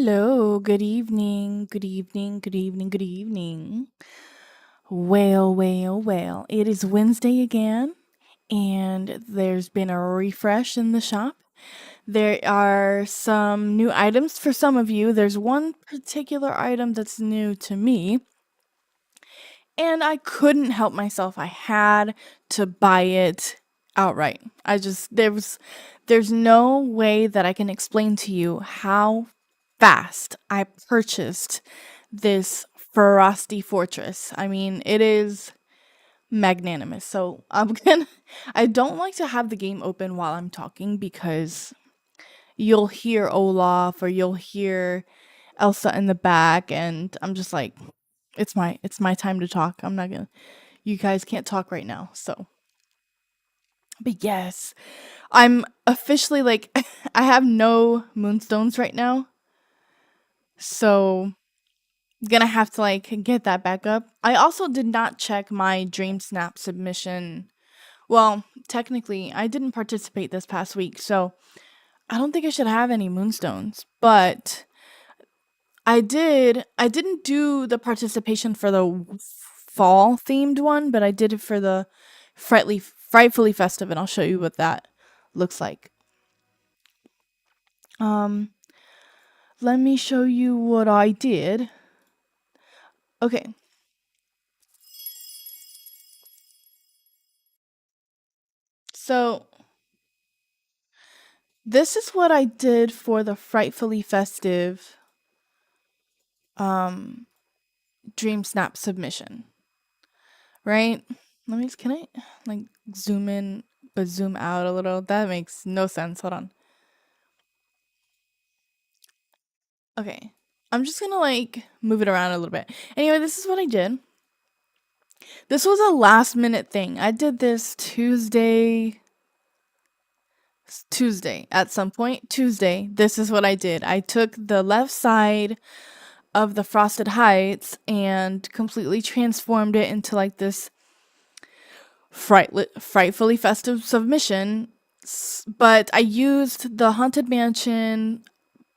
Hello, good evening, good evening, good evening, good evening. Well, it is Wednesday again, and there's been a refresh in the shop. There are some new items for some of you. There's one particular item that's new to me, and I couldn't help myself. I had to buy it outright. There's no way that I can explain to you how fast I purchased this Frosty Fortress. I mean, it is magnanimous. So I don't like to have the game open while I'm talking because you'll hear Olaf or you'll hear Elsa in the back, and I'm just like, it's my time to talk. I'm not gonna, you guys can't talk right now. So, but yes, I'm officially like, I have no moonstones right now. So gonna have to like get that back up. I also did not check my Dream Snap submission. Well, technically, I didn't participate this past week, so I don't think I should have any moonstones. But I didn't do the participation for the fall themed one, but I did it for the frightfully festive, and I'll show you what that looks like. Um, Let me show you what I did. Okay. So this is what I did for the frightfully festive um Dream Snap submission, right? Can I like zoom in but zoom out a little? That makes no sense. Hold on. Okay. I'm just gonna like move it around a little bit. Anyway, this is what I did. This was a last minute thing. I did this Tuesday at some point. Tuesday. This is what I did. I took the left side of the Frosted Heights and completely transformed it into like this frightfully festive submission. But I used the Haunted Mansion,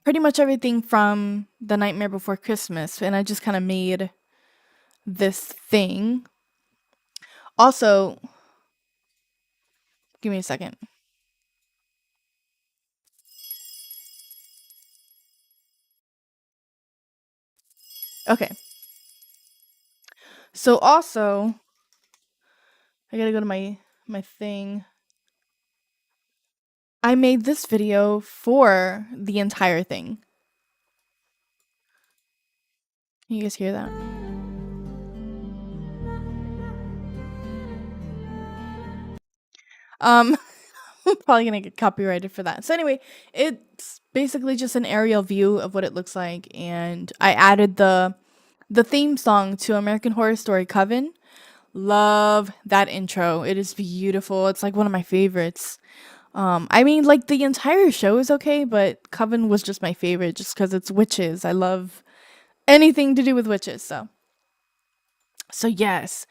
pretty much everything from The Nightmare Before Christmas, and I just kind of made this thing. Also, give me a second. Okay. So also, I gotta go to my thing. I made this video for the entire thing. Can you guys hear that? I'm probably gonna get copyrighted for that. So anyway, it's basically just an aerial view of what it looks like, and I added the theme song to American Horror Story Coven. Love that intro. It is beautiful. It's like one of my favorites. I mean, like the entire show is okay, but Coven was just my favorite just because it's witches. I love anything to do with witches. So yes,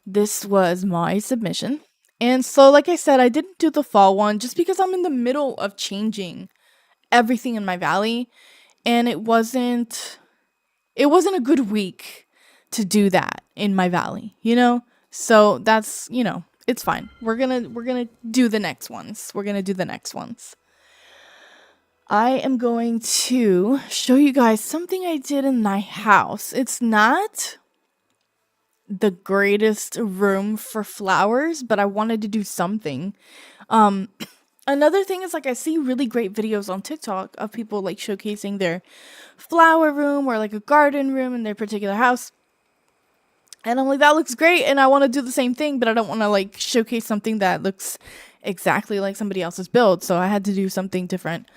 this was my submission. And so, like I said, I didn't do the fall one just because I'm in the middle of changing everything in my valley, and it wasn't a good week to do that in my valley. So that's, it's fine. We're gonna do the next ones. We're gonna do the next ones. I am going to show you guys something I did in my house. It's not the greatest room for flowers, but I wanted to do something. Um Another thing is like I see really great videos on TikTok of people like showcasing their flower room or like a garden room in their particular house. And I'm like, that looks great, and I want to do the same thing, but I don't want to like showcase something that looks exactly like somebody else's build. So I had to do something different.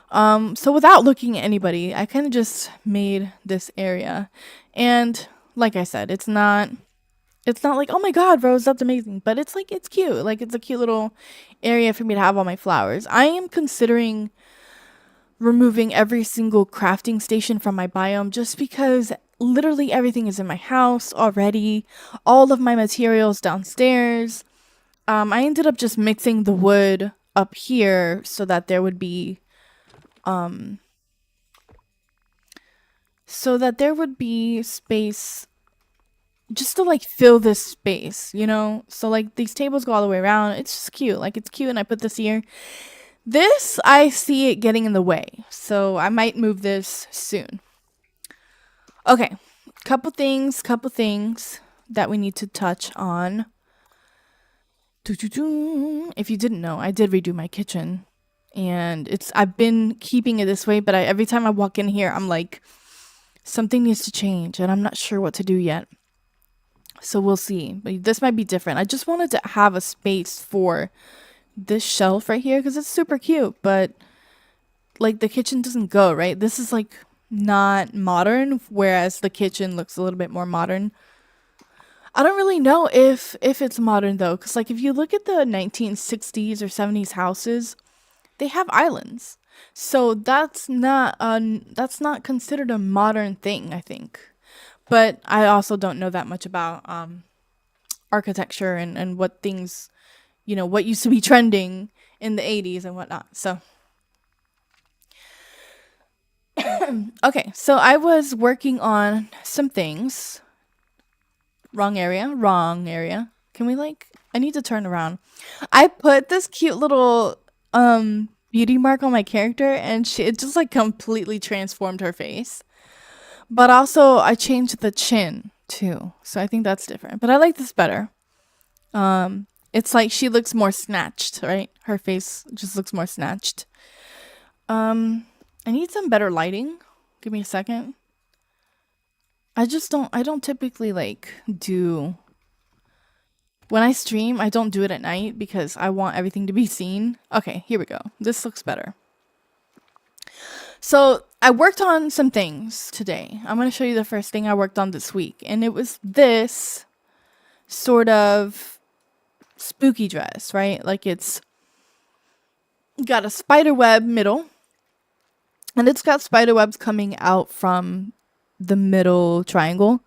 So without looking at anybody, I kind of just made this area. And like I said, it's not like, oh my god, Rose, that's amazing, but it's like it's cute. Like it's a cute little area for me to have all my flowers. I am considering removing every single crafting station from my biome just because literally everything is in my house already. All of my materials downstairs. I ended up just mixing the wood up here so that there would be so that there would be space just to like fill this space, you know? So like these tables go all the way around. It's just cute. Like it's cute and I put this here. This I see it getting in the way. So I might move this soon. Okay. Couple things that we need to touch on. Doo-doo-doo. If you didn't know, I did redo my kitchen. And I've been keeping it this way, but every time I walk in here, I'm like, something needs to change, and I'm not sure what to do yet. So we'll see. But this might be different. I just wanted to have a space for this shelf right here because it's super cute, but like the kitchen doesn't go, right? This is like not modern, whereas the kitchen looks a little bit more modern. I don't really know if it's modern though, because like if you look at the 1960s or 70s houses, they have islands. So that's not considered a modern thing, I think. But I also don't know that much about architecture and what things, what used to be trending in the 80s and whatnot. So, okay, so I was working on some things. Wrong area, wrong area. Can we I need to turn around. I put this cute little beauty mark on my character and it just like completely transformed her face. But also I changed the chin too. So I think that's different. But I like this better. It's like she looks more snatched, right? Her face just looks more snatched. I need some better lighting. Give me a second. I don't typically do when I stream, I don't do it at night because I want everything to be seen. Okay, here we go. This looks better. So I worked on some things today. I'm going to show you the first thing I worked on this week. And it was this sort of spooky dress, right? Like it's got a spider web middle. And it's got spider webs coming out from the middle triangle,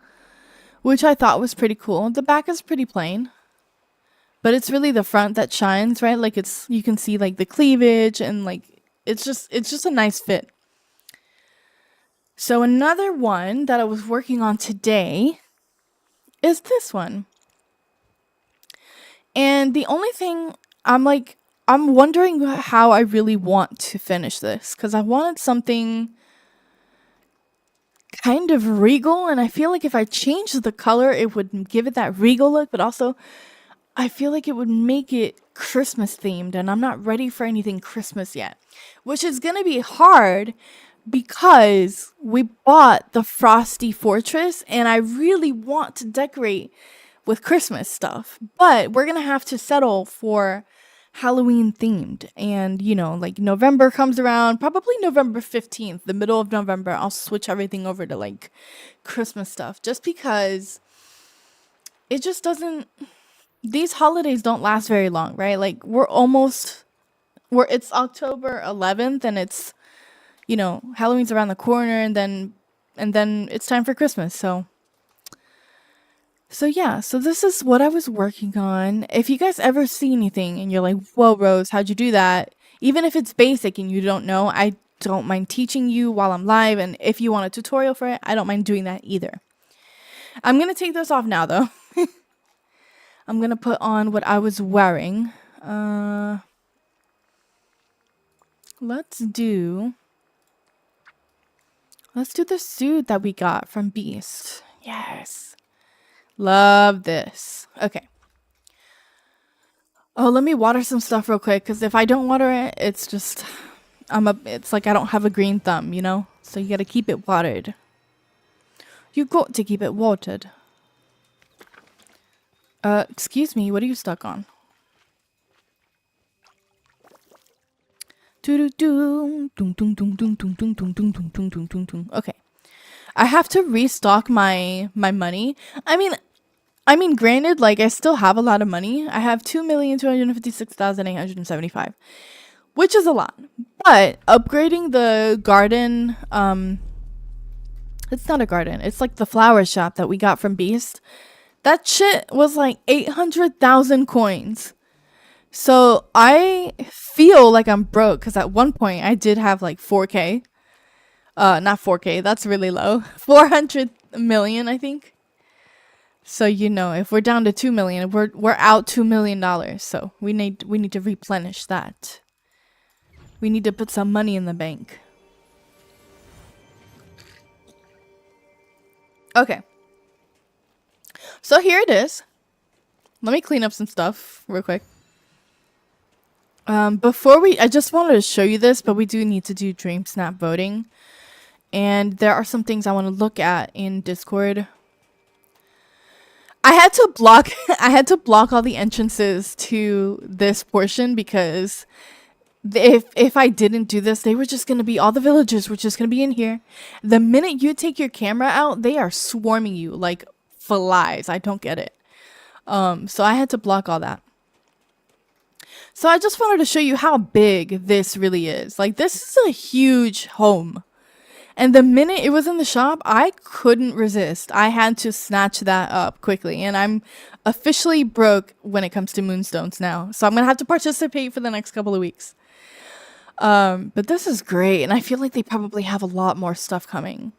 which I thought was pretty cool. The back is pretty plain. But it's really the front that shines, right? Like you can see like the cleavage and like it's just a nice fit. So another one that I was working on today is this one. And the only thing I'm wondering how I really want to finish this because I wanted something kind of regal, and I feel like if I changed the color, it would give it that regal look, but also I feel like it would make it Christmas themed, and I'm not ready for anything Christmas yet, which is going to be hard because we bought the Frosty Fortress and I really want to decorate with Christmas stuff, but we're going to have to settle for Halloween themed. And, like November comes around, probably November 15th, the middle of November, I'll switch everything over to like Christmas stuff just because it just doesn't, these holidays don't last very long, right? Like it's October 11th and it's, Halloween's around the corner and then it's time for Christmas. So yeah, so this is what I was working on. If you guys ever see anything and you're like, whoa, Rose, how'd you do that? Even if it's basic and you don't know, I don't mind teaching you while I'm live. And if you want a tutorial for it, I don't mind doing that either. I'm going to take this off now, though. I'm going to put on what I was wearing. Let's do the suit that we got from Beast. Yes. Love this. Okay. Oh, let me water some stuff real quick because if I don't water it, it's just it's like I don't have a green thumb, So you got to keep it watered. You got to keep it watered. Excuse me, what are you stuck on? Okay. I have to restock my money. I mean, granted, like I still have a lot of money. I have 2,256,875, which is a lot. But upgrading the garden, it's not a garden. It's like the flower shop that we got from Beast. That shit was like 800,000 coins. So I feel like I'm broke because at one point I did have like 4K. Not 4K. That's really low. 400 million, I think. So if we're down to 2 million, we're out $2 million. So we need to replenish that. We need to put some money in the bank. Okay. So here it is. Let me clean up some stuff real quick. I just wanted to show you this, but we do need to do Dream Snap voting. And there are some things I want to look at in Discord. I had to block I had to block all the entrances to this portion because if I didn't do this, they were just going to be all the villagers were just going to be in here. The minute you take your camera out, they are swarming you like flies. I don't get it. So I had to block all that. So I just wanted to show you how big this really is. Like, this is a huge home. And the minute it was in the shop, I couldn't resist. I had to snatch that up quickly. And I'm officially broke when it comes to moonstones now. So I'm going to have to participate for the next couple of weeks. But this is great. And I feel like they probably have a lot more stuff coming.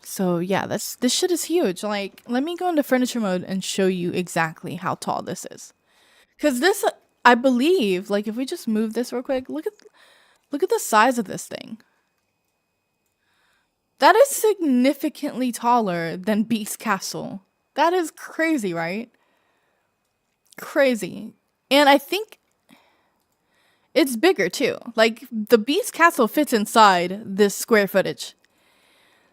So yeah, this shit is huge. Like, let me go into furniture mode and show you exactly how tall this is. Because this, I believe, like if we just move this real quick, look at the size of this thing. That is significantly taller than Beast Castle. That is crazy, right? Crazy. And I think it's bigger too. Like the Beast Castle fits inside this square footage.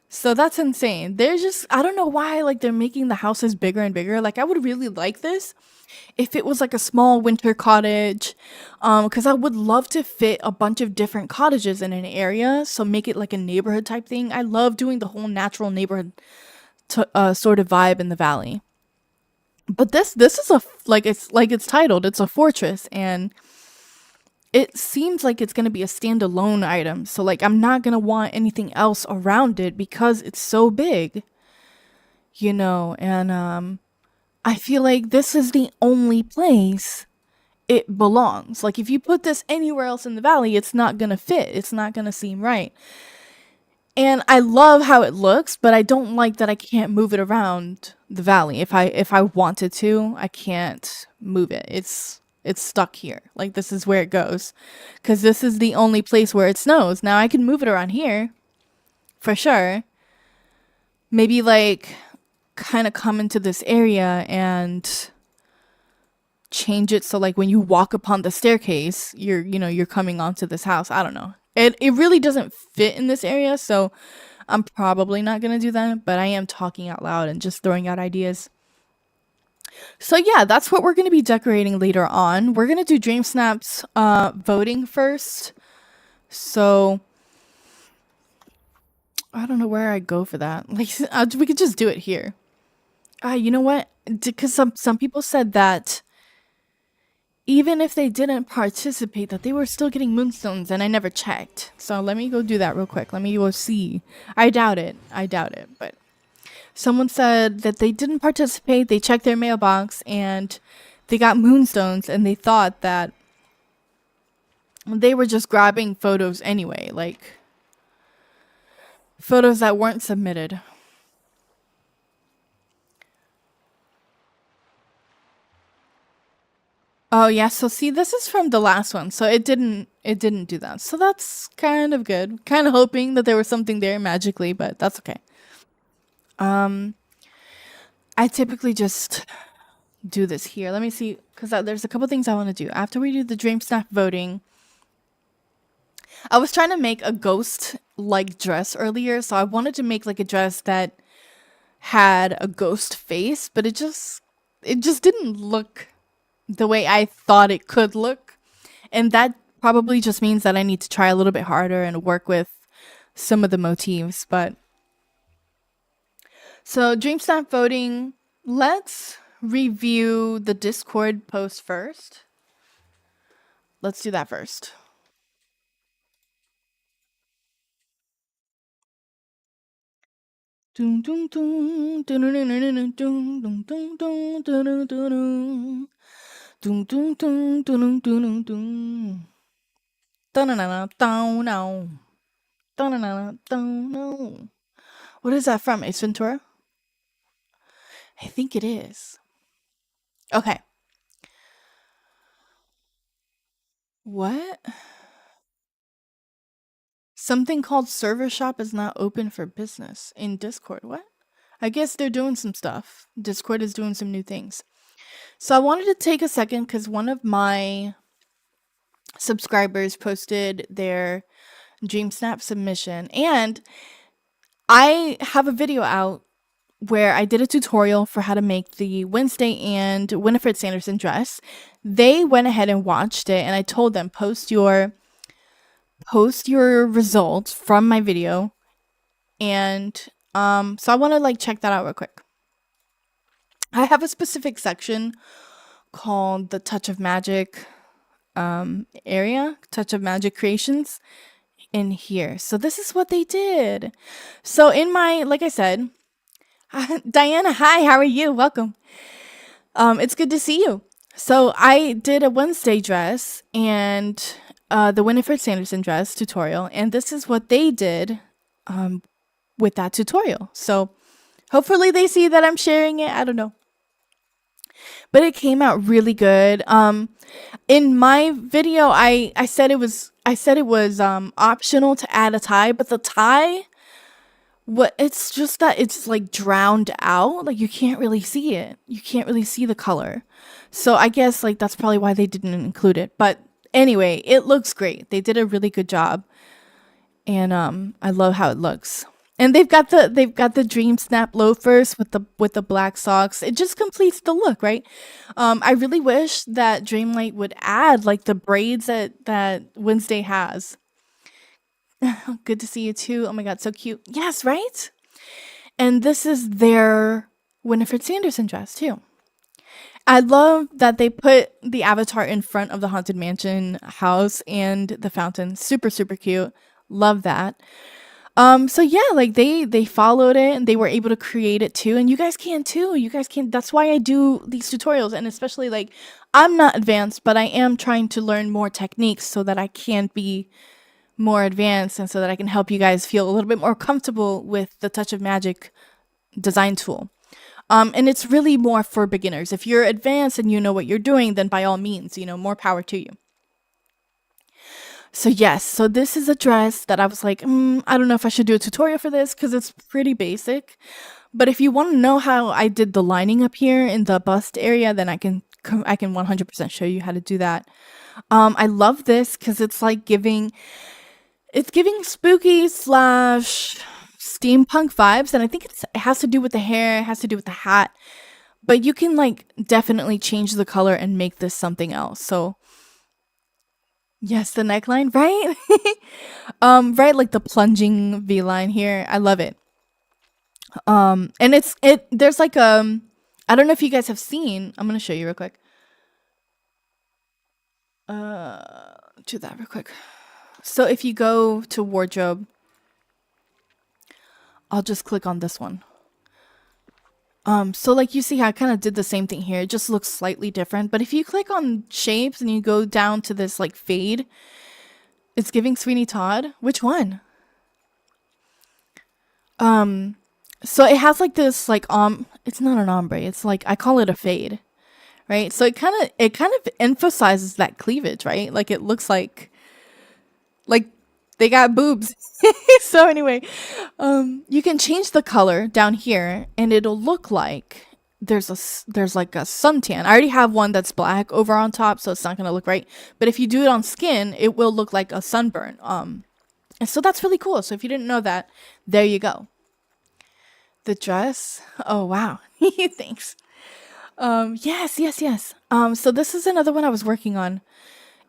So that's insane. They're just, I don't know why like they're making the houses bigger and bigger. Like I would really like this if it was like a small winter cottage, because I would love to fit a bunch of different cottages in an area, so make it like a neighborhood type thing. I love doing the whole natural neighborhood sort of vibe in the valley. But this is it's titled, it's a fortress, and it seems like it's gonna be a standalone item. So like I'm not gonna want anything else around it because it's so big, and I feel like this is the only place it belongs. Like if you put this anywhere else in the valley, it's not gonna fit. It's not gonna seem right. And I love how it looks, but I don't like that I can't move it around the valley. If I wanted to, I can't move it. It's stuck here. Like this is where it goes. Cuz this is the only place where it snows. Now I can move it around here for sure. Maybe like kind of come into this area and change it so like when you walk upon the staircase, you're coming onto this house. I don't know. It really doesn't fit in this area, so I'm probably not gonna do that, but I am talking out loud and just throwing out ideas. So yeah, that's what we're gonna be decorating later on. We're gonna do Dream Snaps voting first. So I don't know where I go for that. Like we could just do it here. You know what? Because some people said that even if they didn't participate, that they were still getting moonstones, and I never checked. So let me go do that real quick. Let me go see. I doubt it. But someone said that they didn't participate. They checked their mailbox and they got moonstones, and they thought that they were just grabbing photos anyway, like photos that weren't submitted. Oh yeah, so see this is from the last one. So it didn't do that. So that's kind of good. Kind of hoping that there was something there magically, but that's okay. Um I typically just do this here. Let me see cuz there's a couple things I want to do. After we do the Dream Snap voting, I was trying to make a ghost like dress earlier, so I wanted to make like a dress that had a ghost face, but it just didn't look the way I thought it could look. And that probably just means that I need to try a little bit harder and work with some of the motifs. But so Dream Snap voting, let's review the Discord post first. Let's do that first. Dun, dun, dun, dun, dun, dun, dun, dun, dun, dun, dun, dun, dun, dun. Dun, dun, dun, dun, dun, dun, dun. Dun, dun, dun, dun, dun. No. What is that from? Ace Ventura? I think it is. Okay. What? Something called server shop is not open for business in Discord. What? I guess they're doing some stuff. Discord is doing some new things. So I wanted to take a second because one of my subscribers posted their Dream Snap submission, and I have a video out where I did a tutorial for how to make the Wednesday and Winifred Sanderson dress. They went ahead and watched it, and I told them post your results from my video, and so I want to like check that out real quick. I have a specific section called the Touch of Magic area, Touch of Magic Creations in here. So this is what they did. So in my, like I said, Diana, hi, how are you? Welcome. It's good to see you. So I did a Wednesday dress and the Winifred Sanderson dress tutorial, and this is what they did with that tutorial. So hopefully they see that I'm sharing it. I don't know. But it came out really good. In my video, I said it was optional to add a tie, but the tie, what it's just that it's like drowned out. Like you can't really see it. You can't really see the color. So I guess like that's probably why they didn't include it. But anyway, it looks great. They did a really good job, and I love how it looks. And they've got the Dream Snap loafers with the black socks. It just completes the look, right? I really wish that Dreamlight would add like the braids that Wednesday has. Good to see you too. Oh my god, so cute. Yes, right? And this is their Winifred Sanderson dress too. I love that they put the avatar in front of the Haunted Mansion house and the fountain. Super, super cute. Love that. So yeah, like they followed it and they were able to create it too, and you guys can too. You guys can. That's why I do these tutorials, and especially like I'm not advanced, but I am trying to learn more techniques so that I can be more advanced and so that I can help you guys feel a little bit more comfortable with the Touch of Magic design tool. And it's really more for beginners. If you're advanced and you know what you're doing, then by all means, more power to you. So yes, so this is a dress that I was like, I don't know if I should do a tutorial for this because it's pretty basic. But if you want to know how I did the lining up here in the bust area, then I can 100% show you how to do that. I love this because it's giving spooky / steampunk vibes, and I think it has to do with the hair, it has to do with the hat. But you can definitely change the color and make this something else. So yes, the neckline, right? Right, like the plunging V line here. I love it. And there's I don't know if you guys have seen. I'm gonna show you real quick. Do that real quick. So if you go to wardrobe, I'll just click on this one. So you see how I kind of did the same thing here. It just looks slightly different. But if you click on shapes and you go down to this fade, it's giving Sweeney Todd. Which one? So it has this it's not an ombre. It's I call it a fade, right? So it kind of emphasizes that cleavage, right? It looks like they got boobs. So anyway, you can change the color down here and it'll look like there's a suntan. I already have one that's black over on top, so it's not gonna look right. But if you do it on skin, it will look like a sunburn. And so that's really cool. So if you didn't know that, there you go. The dress. Oh wow. Thanks. Yes. So this is another one I was working on.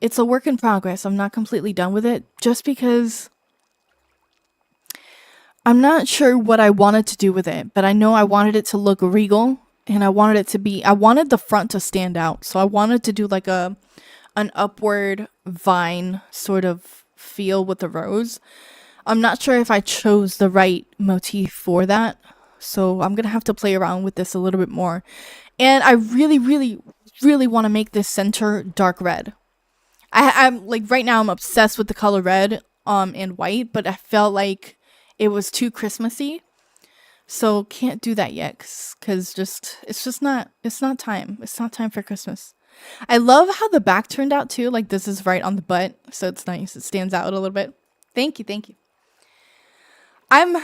It's a work in progress. I'm not completely done with it just because I'm not sure what I wanted to do with it, but I know I wanted it to look regal and I wanted the front to stand out. So I wanted to do an upward vine sort of feel with the rose. I'm not sure if I chose the right motif for that. So I'm going to have to play around with this a little bit more. And I really, really, really want to make this center dark red. I'm right now I'm obsessed with the color red. in white, but I felt like it was too Christmassy. So can't do that yet cuz just it's not time. It's not time for Christmas. I love how the back turned out too. Like this is right on the butt, so it's nice. It stands out a little bit. Thank you, thank you. I'm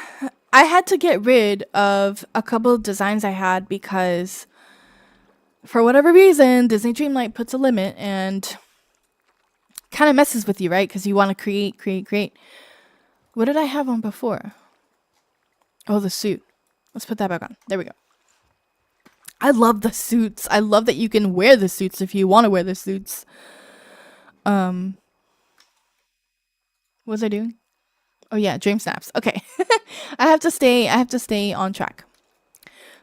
I had to get rid of a couple of designs I had because for whatever reason, Disney Dreamlight puts a limit and kind of messes with you, right? Because you want to create. What did I have on before? Oh, the suit. Let's put that back on. There we go. I love the suits. I love that you can wear the suits if you want to wear the suits. Um, what was I doing? Oh yeah, dream snaps. Okay. I have to stay on track.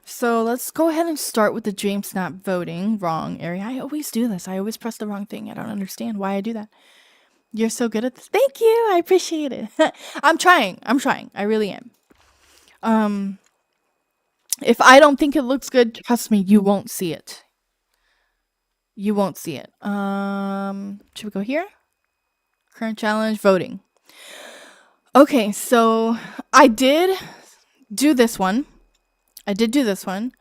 So let's go ahead and start with the dream snap voting. Wrong area. I always do this. I always press the wrong thing. I don't understand why I do that. You're so good at this. Thank you. I appreciate it. I'm trying. I'm trying. I really am. Um, if I don't think it looks good, trust me, you won't see it. You won't see it. Should we go here? Current challenge voting. Okay, so I did do this one. I did do this one.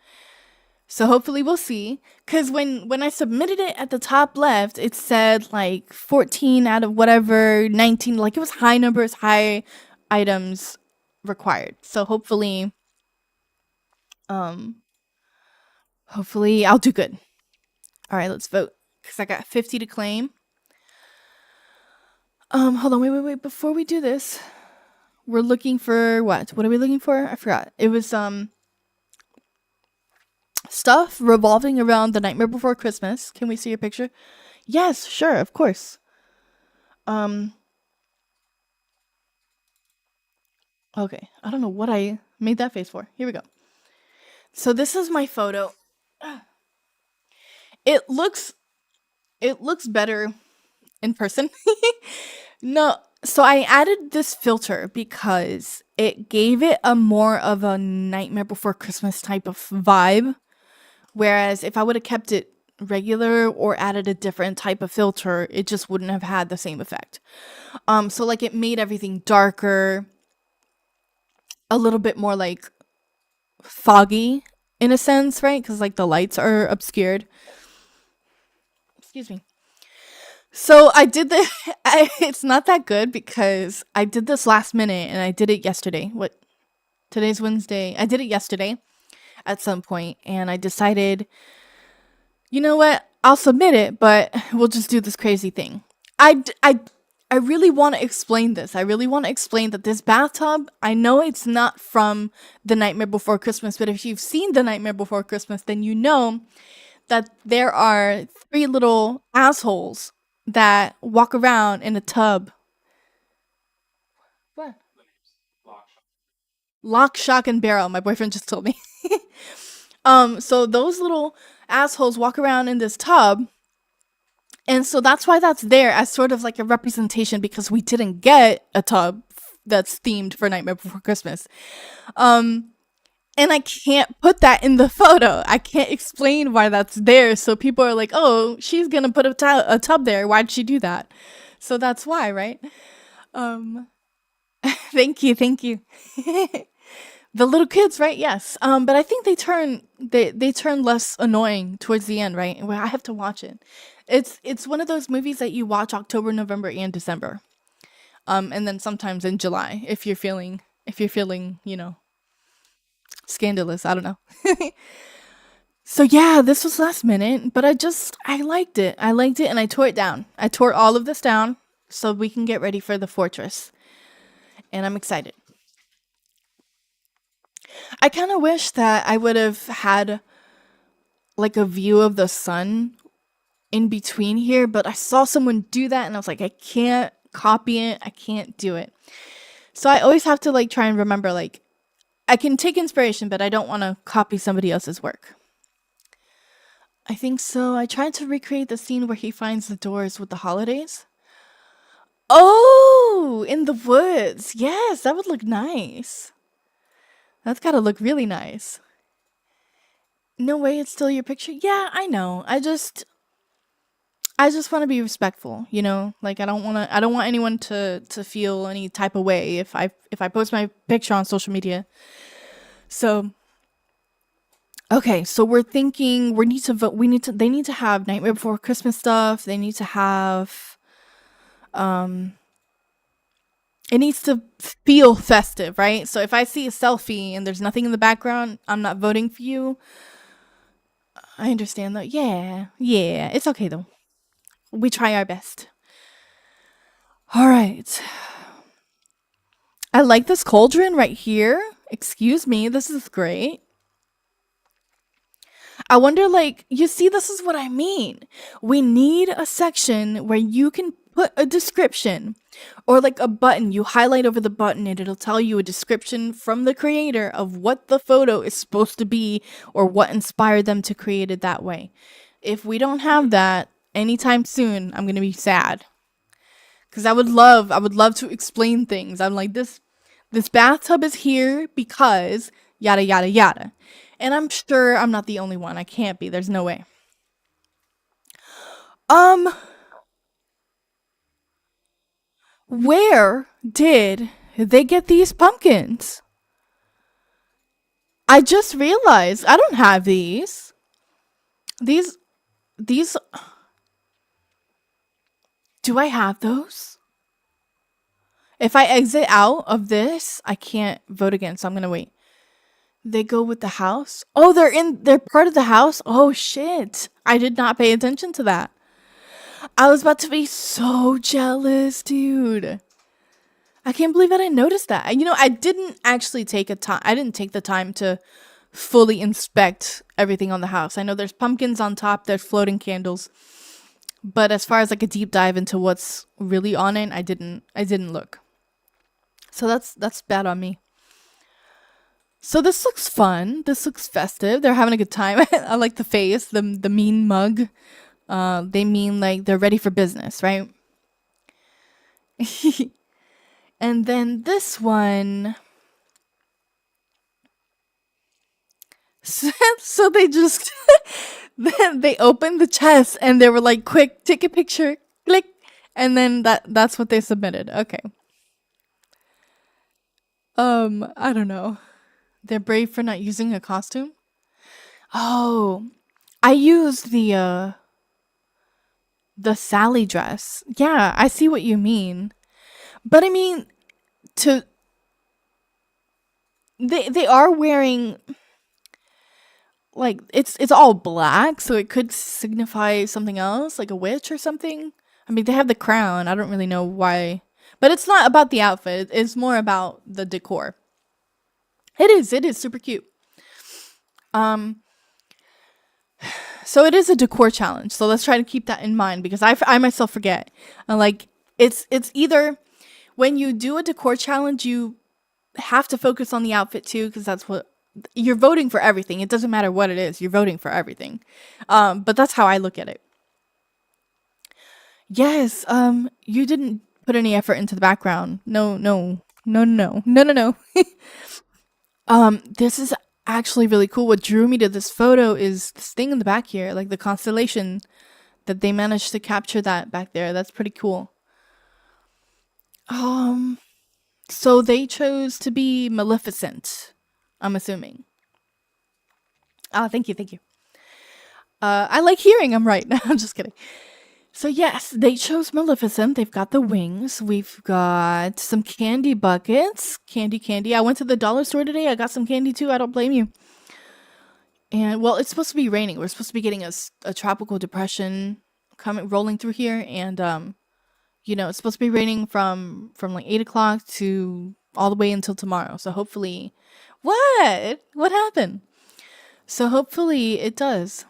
So hopefully we'll see. Cause when I submitted it at the top left, it said like 14 out of whatever, 19, like it was high numbers, high items required. So um hopefully I'll do good. All right, let's vote. Cause I got 50 to claim. Hold on, wait. Before we do this, we're looking for what? What are we looking for? I forgot. It was stuff revolving around the Nightmare Before Christmas. Can we see your picture? Yes, sure, of course. Um, okay. I don't know what I made that face for. Here we go. So this is my photo. It looks better in person. No, so I added this filter because it gave it a more of a Nightmare Before Christmas type of vibe. Whereas if I would have kept it regular or added a different type of filter, it just wouldn't have had the same effect. So like it made everything darker, a little bit more like foggy in a sense, right? Because like the lights are obscured. Excuse me. So I did the. It's not that good because I did this last minute and I did it yesterday. What? Today's Wednesday. I did it yesterday at some point and I decided, you know what? I'll submit it, but we'll just do this crazy thing. I really want to explain this. I really want to explain that this bathtub, I know it's not from The Nightmare Before Christmas, but if you've seen The Nightmare Before Christmas, then you know that there are three little assholes that walk around in a tub. What? Lock, shock, and barrel. My boyfriend just told me. So those little assholes walk around in this tub. And so that's why that's there as sort of like a representation because we didn't get a tub that's themed for Nightmare Before Christmas. Um, and I can't put that in the photo. I can't explain why that's there. So people are like, oh, she's going to put a tub there. Why'd she do that? So that's why, right? Um, thank you. Thank you. The little kids, right? Yes. But I think they turn less annoying towards the end, right? Well, I have to watch it. It's one of those movies that you watch October, November, and December. And then sometimes in July if you're feeling, scandalous. I don't know. So yeah, this was last minute, but I liked it. I liked it and I tore it down. I tore all of this down so we can get ready for the fortress. And I'm excited. I kind of wish that I would have had like a view of the sun in between here, but I saw someone do that and I was like, I can't copy it. I can't do it. So I always have to like try and remember like I can take inspiration, but I don't want to copy somebody else's work. I think so. I tried to recreate the scene where he finds the doors with the holidays. Oh, in the woods. Yes, that would look nice. That's got to look really nice. No way, it's still your picture. Yeah, I know. I just want to be respectful, you know? Like I don't want anyone to feel any type of way if I post my picture on social media. So, okay, so we're thinking we need to vote we need to they need to have Nightmare Before Christmas stuff. They need to have um it needs to feel festive, right? So if I see a selfie and there's nothing in the background, I'm not voting for you. I understand though. Yeah. Yeah, it's okay though. We try our best. All right. I like this cauldron right here. Excuse me, this is great. I wonder, like, you see, this is what I mean. We need a section where you can put a description or like a button. You highlight over the button and it'll tell you a description from the creator of what the photo is supposed to be or what inspired them to create it that way. If we don't have that anytime soon, I'm going to be sad. Cuz I would love to explain things. I'm like this bathtub is here because yada yada yada. And I'm sure I'm not the only one. I can't be. There's no way. Um, where did they get these pumpkins? I just realized I don't have these. These these do I have those? If I exit out of this, I can't vote again, so I'm going to wait. They go with the house? Oh, they're part of the house? Oh shit. I did not pay attention to that. I was about to be so jealous, dude. I can't believe I didn't notice that. You know, I didn't actually take a time. I didn't take the time to fully inspect everything on the house. I know there's pumpkins on top, there's floating candles, but as far as like a deep dive into what's really on it, I didn't look. So that's bad on me. So this looks fun. This looks festive. They're having a good time. I like the face, the mean mug. They mean like they're ready for business, right? And then this one. So they just then they opened the chest and they were like, "Quick, take a picture, click," and then that's what they submitted. Okay. I don't know. They're brave for not using a costume. Oh, I used the Sally dress. Yeah, I see what you mean. But I mean, to they are wearing like it's all black, so it could signify something else, like a witch or something. I mean, they have the crown. I don't really know why, but it's not about the outfit. It's more about the decor. It is. It is super cute. Um, so it is a decor challenge. So let's try to keep that in mind because I myself forget. Like it's either when you do a decor challenge, you have to focus on the outfit too because that's what you're voting for everything. It doesn't matter what it is. You're voting for everything. But that's how I look at it. Yes. You didn't put any effort into the background. No, no, no, no, no, no, no. This is actually really cool. What drew me to this photo is this thing in the back here, like the constellation that they managed to capture that back there. That's pretty cool. Um, so they chose to be Maleficent. I'm assuming. Oh, thank you, thank you. I like hearing I'm right. I'm just kidding. So yes, they chose Maleficent. They've got the wings. We've got some candy buckets. Candy, candy. I went to the dollar store today. I got some candy too. I don't blame you. And well, it's supposed to be raining. We're supposed to be getting a tropical depression coming rolling through here, and you know, it's supposed to be raining from like 8 o'clock to all the way until tomorrow. So hopefully, what happened? So hopefully it does.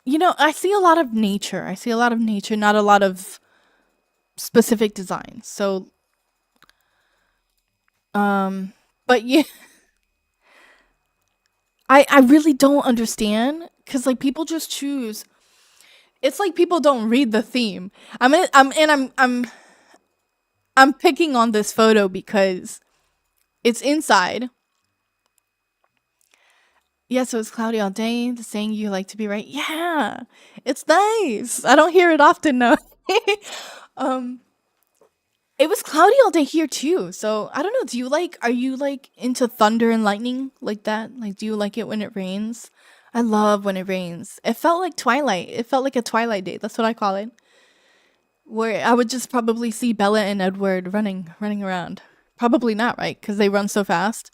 You know, I see a lot of nature. I see a lot of nature, not a lot of specific designs. So, um, but yeah, I really don't understand because like people just choose. It's like people don't read the theme. I'm picking on this photo because it's inside. Yeah, so it's cloudy all day. The saying you like to be right. Yeah, it's nice. I don't hear it often, no. um, it was cloudy all day here too. So I don't know. Are you like into thunder and lightning like that? Like, do you like it when it rains? I love when it rains. It felt like twilight. It felt like a twilight day. That's what I call it. Where I would just probably see Bella and Edward running around. Probably not, right? Because they run so fast.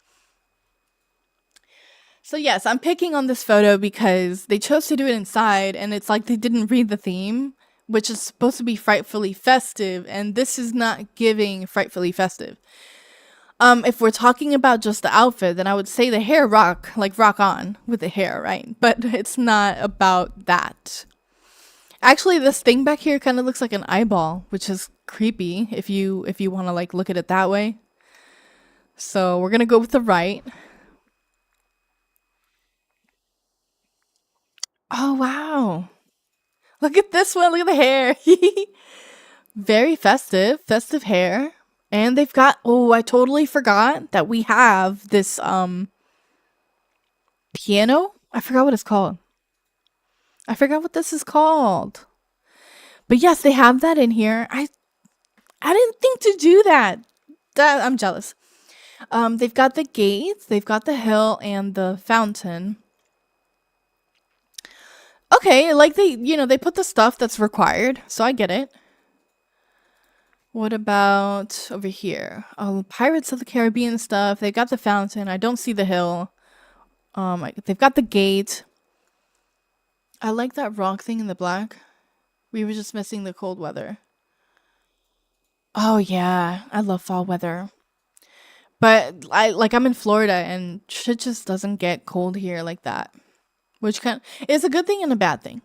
So yes, I'm picking on this photo because they chose to do it inside and it's like they didn't read the theme, which is supposed to be frightfully festive, and this is not giving frightfully festive. If we're talking about just the outfit, then I would say the hair rock on with the hair, right? But it's not about that. Actually, this thing back here kind of looks like an eyeball, which is creepy if you want to like look at it that way. So we're gonna go with the right. Oh wow. Look at this one. Look at the hair. Very festive hair. And they've got, oh, I totally forgot that we have this piano. I forgot what it's called. I forgot what this is called. But yes, they have that in here. I didn't think to do that. I'm jealous. They've got the gates, they've got the hill and the fountain. Okay, like they put the stuff that's required, so I get it. What about over here? Oh, Pirates of the Caribbean stuff. They got the fountain. I don't see the hill. They've got the gate. I like that rock thing in the black. We were just missing the cold weather. Oh yeah, I love fall weather. But I'm in Florida and shit just doesn't get cold here like that, which kind is a good thing and a bad thing.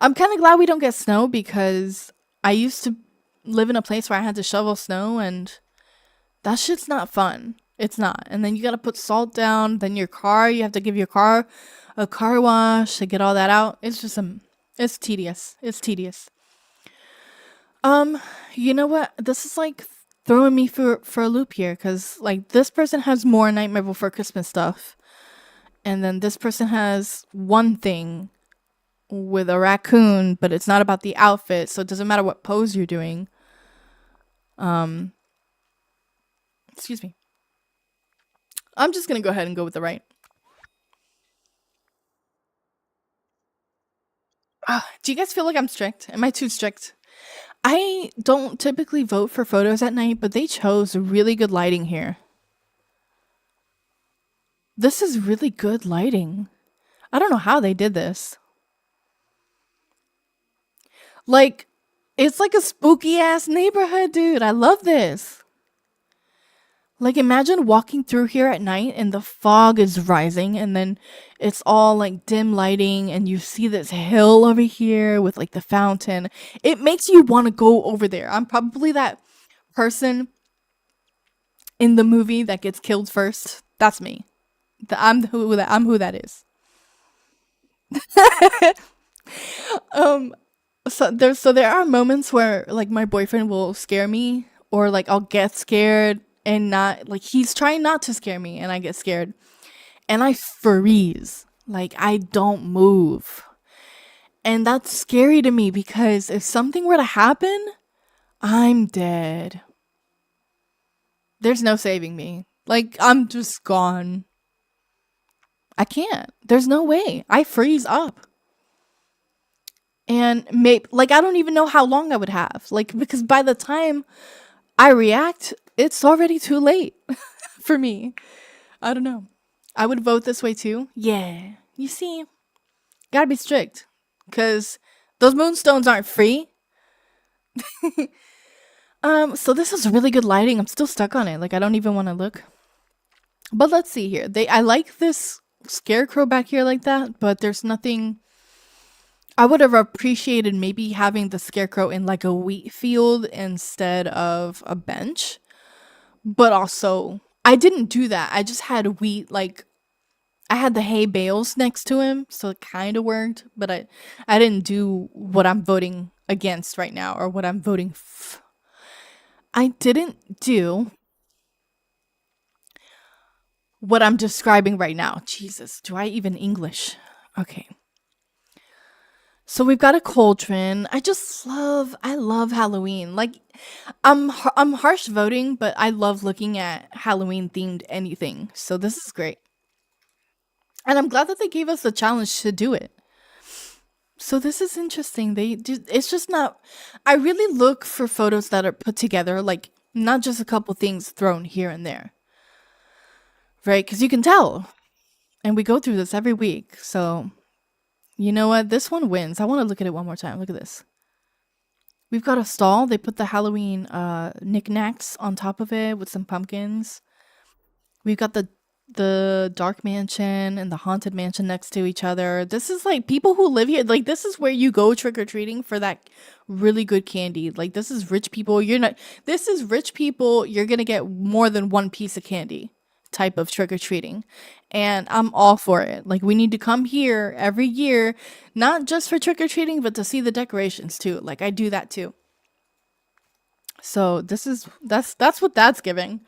I'm kind of glad we don't get snow because I used to live in a place where I had to shovel snow and that shit's not fun. It's not. And then you got to put salt down, then you have to give your car a car wash to get all that out. It's just it's tedious. It's tedious. Um, you know what? This is like throwing me for a loop here cuz like this person has more Nightmare Before Christmas stuff. And then this person has one thing with a raccoon, but it's not about the outfit, so it doesn't matter what pose you're doing. Um, excuse me. I'm just gonna go ahead and go with the right. Do you guys feel like I'm strict? Am I too strict? I don't typically vote for photos at night, but they chose really good lighting here. This is really good lighting. I don't know how they did this. Like, it's like a spooky ass neighborhood, dude. I love this. Like, imagine walking through here at night and the fog is rising, and then it's all like dim lighting, and you see this hill over here with like the fountain. It makes you want to go over there. I'm probably that person in the movie that gets killed first. That's me. I'm who that is. Um, so there are moments where like my boyfriend will scare me, or like I'll get scared and not like he's trying not to scare me, and I get scared and I freeze. Like I don't move. And that's scary to me because if something were to happen, I'm dead. There's no saving me. Like I'm just gone. I can't. There's no way. I freeze up. And maybe like I don't even know how long I would have. Like because by the time I react, it's already too late for me. I don't know. I would vote this way too. Yeah. You see, gotta be strict. Cause those moonstones aren't free. So this is really good lighting. I'm still stuck on it. Like I don't even want to look. But let's see here. I like this scarecrow back here like that, but there's nothing I would have appreciated maybe having the scarecrow in like a wheat field instead of a bench. But also, I didn't do that. I just had wheat like I had the hay bales next to him, so it kind of worked, but I didn't do what I'm voting against right now or what I'm voting I didn't do what I'm describing right now. Jesus, do I even English? Okay. So we've got a cauldron. I love Halloween. Like I'm harsh voting, but I love looking at Halloween themed anything. So this is great. And I'm glad that they gave us the challenge to do it. So this is interesting. It's just not I really look for photos that are put together, like not just a couple things thrown here and there. Right? Cuz you can tell. And we go through this every week. So, you know what? This one wins. I want to look at it one more time. Look at this. We've got a stall. They put the Halloween knickknacks on top of it with some pumpkins. We've got the dark mansion and the haunted mansion next to each other. This is like people who live here. Like this is where you go trick or treating for that really good candy. Like this is rich people. You're not. This is rich people. You're gonna get more than one piece of candy type of trick or treating. And I'm all for it. Like we need to come here every year, not just for trick or treating, but to see the decorations too. Like I do that too. So that's what that's giving.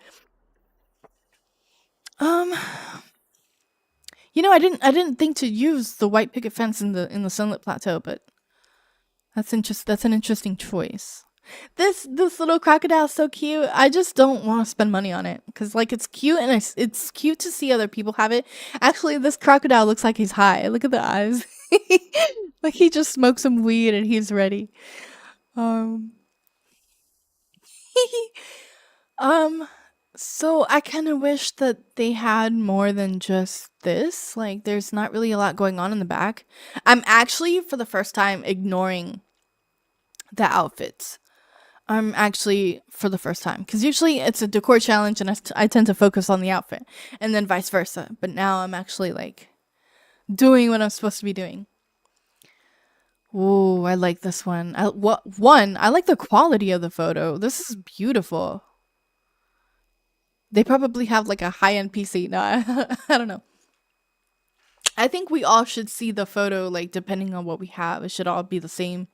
Um, I didn't think to use the white picket fence in the sunlit plateau, but that's an interesting choice. This little crocodile's so cute. I just don't want to spend money on it because like it's cute and it's cute to see other people have it. Actually, this crocodile looks like he's high. Look at the eyes. Like he just smoked some weed and he's ready. Um, um. So I kind of wish that they had more than just this. Like, there's not really a lot going on in the back. I'm actually, for the first time, ignoring the outfits. I'm actually for the first time because usually it's a decor challenge and I tend to focus on the outfit and then vice versa. But now I'm actually like doing what I'm supposed to be doing. Ooh, I like this one. I like the quality of the photo. This is beautiful. They probably have like a high end PC. No, I don't know. I think we all should see the photo like depending on what we have. It should all be the same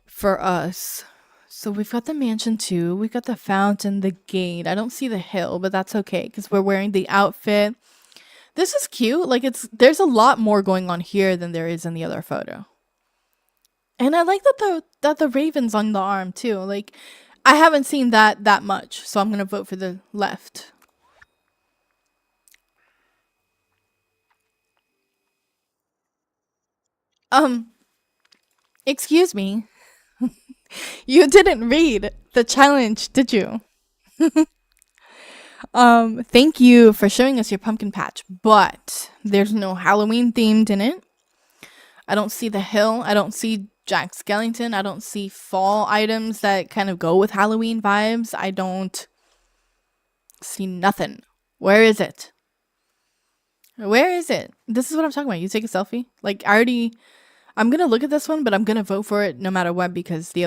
for us. So we've got the mansion too. We've got the fountain, the gate. I don't see the hill, but that's okay because we're wearing the outfit. This is cute. Like there's a lot more going on here than there is in the other photo. And I like that the raven's on the arm too. Like I haven't seen that much, so I'm gonna vote for the left. Um, excuse me. You didn't read the challenge, did you? Thank you for showing us your pumpkin patch, but there's no Halloween themed in it. I don't see the hill. I don't see Jack Skellington. I don't see fall items that kind of go with Halloween vibes. I don't see nothing. Where is it? Where is it? This is what I'm talking about. You take a selfie? Like I already I'm gonna look at this one, but I'm gonna vote for it no matter what because the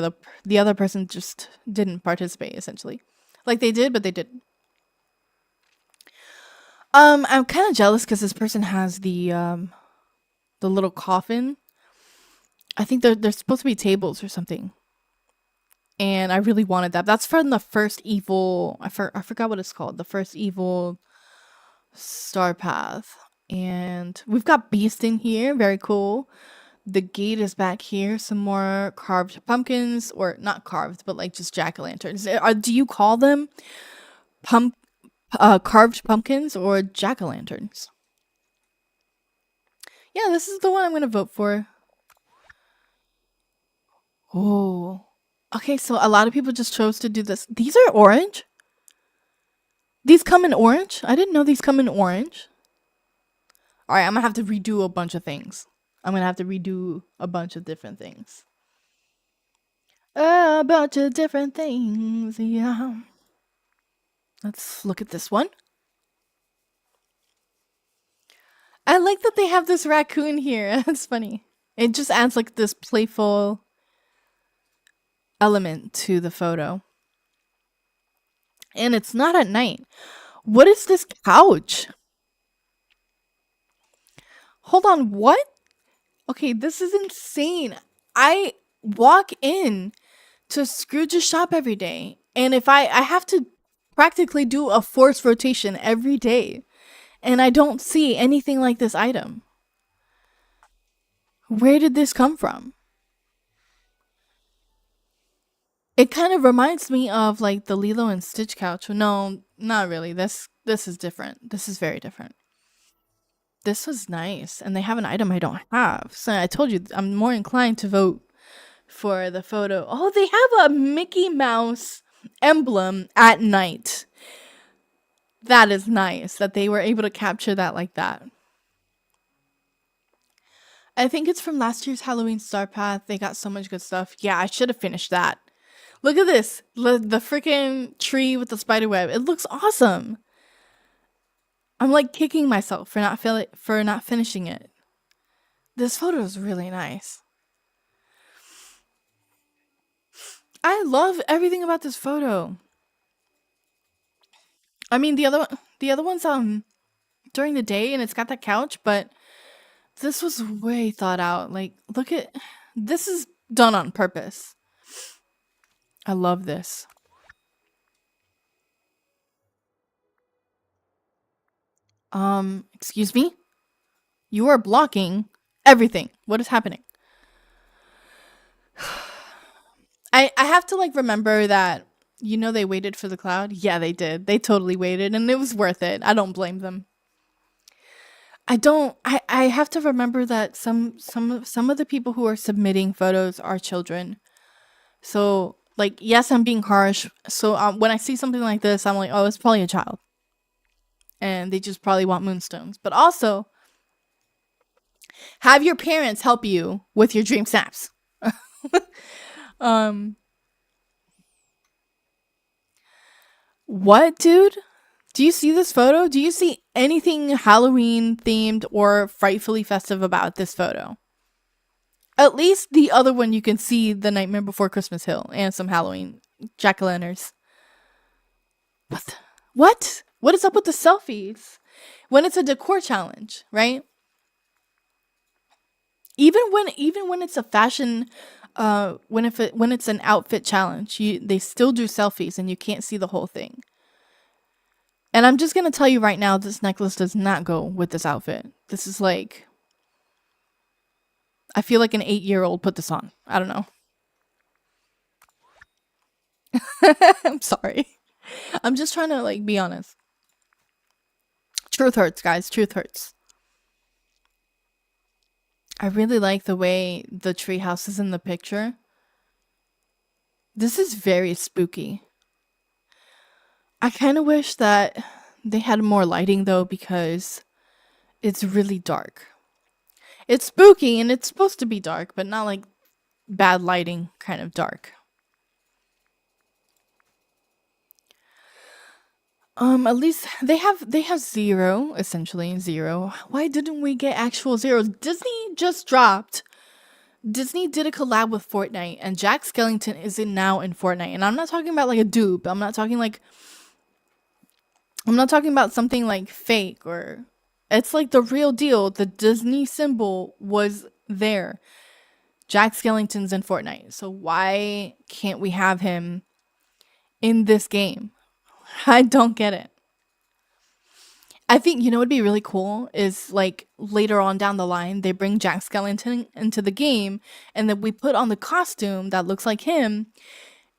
other person just didn't participate essentially. Like they did, but they didn't. I'm kind of jealous because this person has the little coffin. I think there's supposed to be tables or something, and I really wanted that. That's from the first evil. I forgot what it's called. The first evil star path, and we've got beast in here. Very cool. The gate is back here. Some more carved pumpkins, or not carved, but like just jack o' lanterns. Do you call them pump carved pumpkins or jack o' lanterns? Yeah, this is the one I'm gonna vote for. Oh, okay. So a lot of people just chose to do this. These are orange. These come in orange. I didn't know these come in orange. All right, I'm gonna have to redo a bunch of things. I'm gonna have to redo a bunch of different things. A bunch of different things. Yeah. Let's look at this one. I like that they have this raccoon here. That's funny. It just adds like this playful element to the photo. And it's not at night. What is this couch? Hold on, what? Okay, this is insane. I walk in to Scrooge's shop every day, and if I have to practically do a forced rotation every day. And I don't see anything like this item. Where did this come from? It kind of reminds me of like the Lilo and Stitch couch. No, not really. This is different. This is very different. This was nice, and they have an item I don't have. So I told you I'm more inclined to vote for the photo. Oh, they have a Mickey Mouse emblem at night. That is nice that they were able to capture that like that. I think it's from last year's Halloween Star Path. They got so much good stuff. Yeah, I should have finished that. Look at this. The freaking tree with the spider web. It looks awesome. I'm like kicking myself for not finishing it. This photo is really nice. I love everything about this photo. I mean, the other one's during the day and it's got that couch, but this was way thought out. Like, look at this is done on purpose. I love this. Excuse me? You are blocking everything. What is happening? I have to like remember that they waited for the cloud. Yeah, they did. They totally waited and it was worth it. I don't blame them. I don't I have to remember that some of the people who are submitting photos are children. So, like, yes, I'm being harsh. So, when I see something like this, I'm like, "Oh, it's probably a child." And they just probably want moonstones. But also, have your parents help you with your dream snaps. Um, what, dude? Do you see this photo? Do you see anything Halloween themed or frightfully festive about this photo? At least the other one you can see the Nightmare Before Christmas Hill and some Halloween jack-o'-lanterns. What? What? What is up with the selfies? When it's a decor challenge, right? Even when it's a fashion when it's an outfit challenge, they still do selfies and you can't see the whole thing. And I'm just going to tell you right now, this necklace does not go with this outfit. This is like, I feel like an 8-year-old put this on. I don't know. I'm sorry. I'm just trying to like be honest. Truth hurts, guys. Truth hurts. I really like the way the treehouse is in the picture. This is very spooky. I kind of wish that they had more lighting though, because it's really dark. It's spooky and it's supposed to be dark, but not like bad lighting kind of dark. At least they have zero, essentially zero. Why didn't we get actual zeros? Disney did a collab with Fortnite, and Jack Skellington is now in Fortnite. And I'm not talking about like a dupe. I'm not talking about something like fake, or it's like the real deal. The Disney symbol was there. Jack Skellington's in Fortnite. So why can't we have him in this game? I don't get it. I think what'd be really cool is like later on down the line they bring Jack Skellington into the game, and then we put on the costume that looks like him,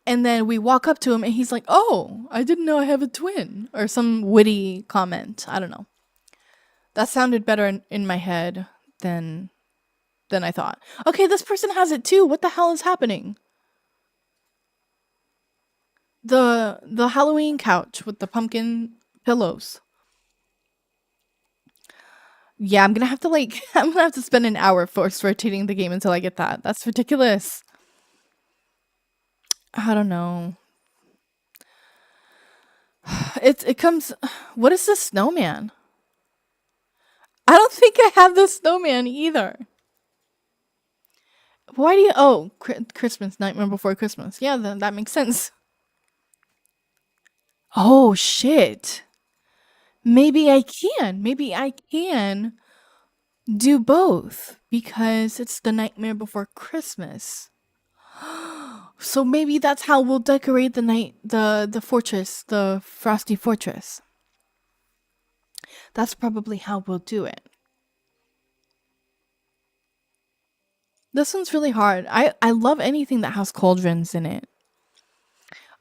and then we walk up to him and he's like, "Oh, I didn't know I have a twin," or some witty comment. I don't know. That sounded better in my head than I thought. Okay, this person has it too. What the hell is happening? The Halloween couch with the pumpkin pillows. Yeah, I'm gonna have to like I'm gonna have to spend an hour force rotating the game until I get that. That's ridiculous. I don't know. It comes. What is this snowman? I don't think I have this snowman either. Why do you? Oh, Christmas, Nightmare Before Christmas. Yeah, that makes sense. Oh shit. Maybe I can do both because it's the Nightmare Before Christmas. So maybe that's how we'll decorate the fortress, the Frosty Fortress. That's probably how we'll do it. This one's really hard. I love anything that has cauldrons in it.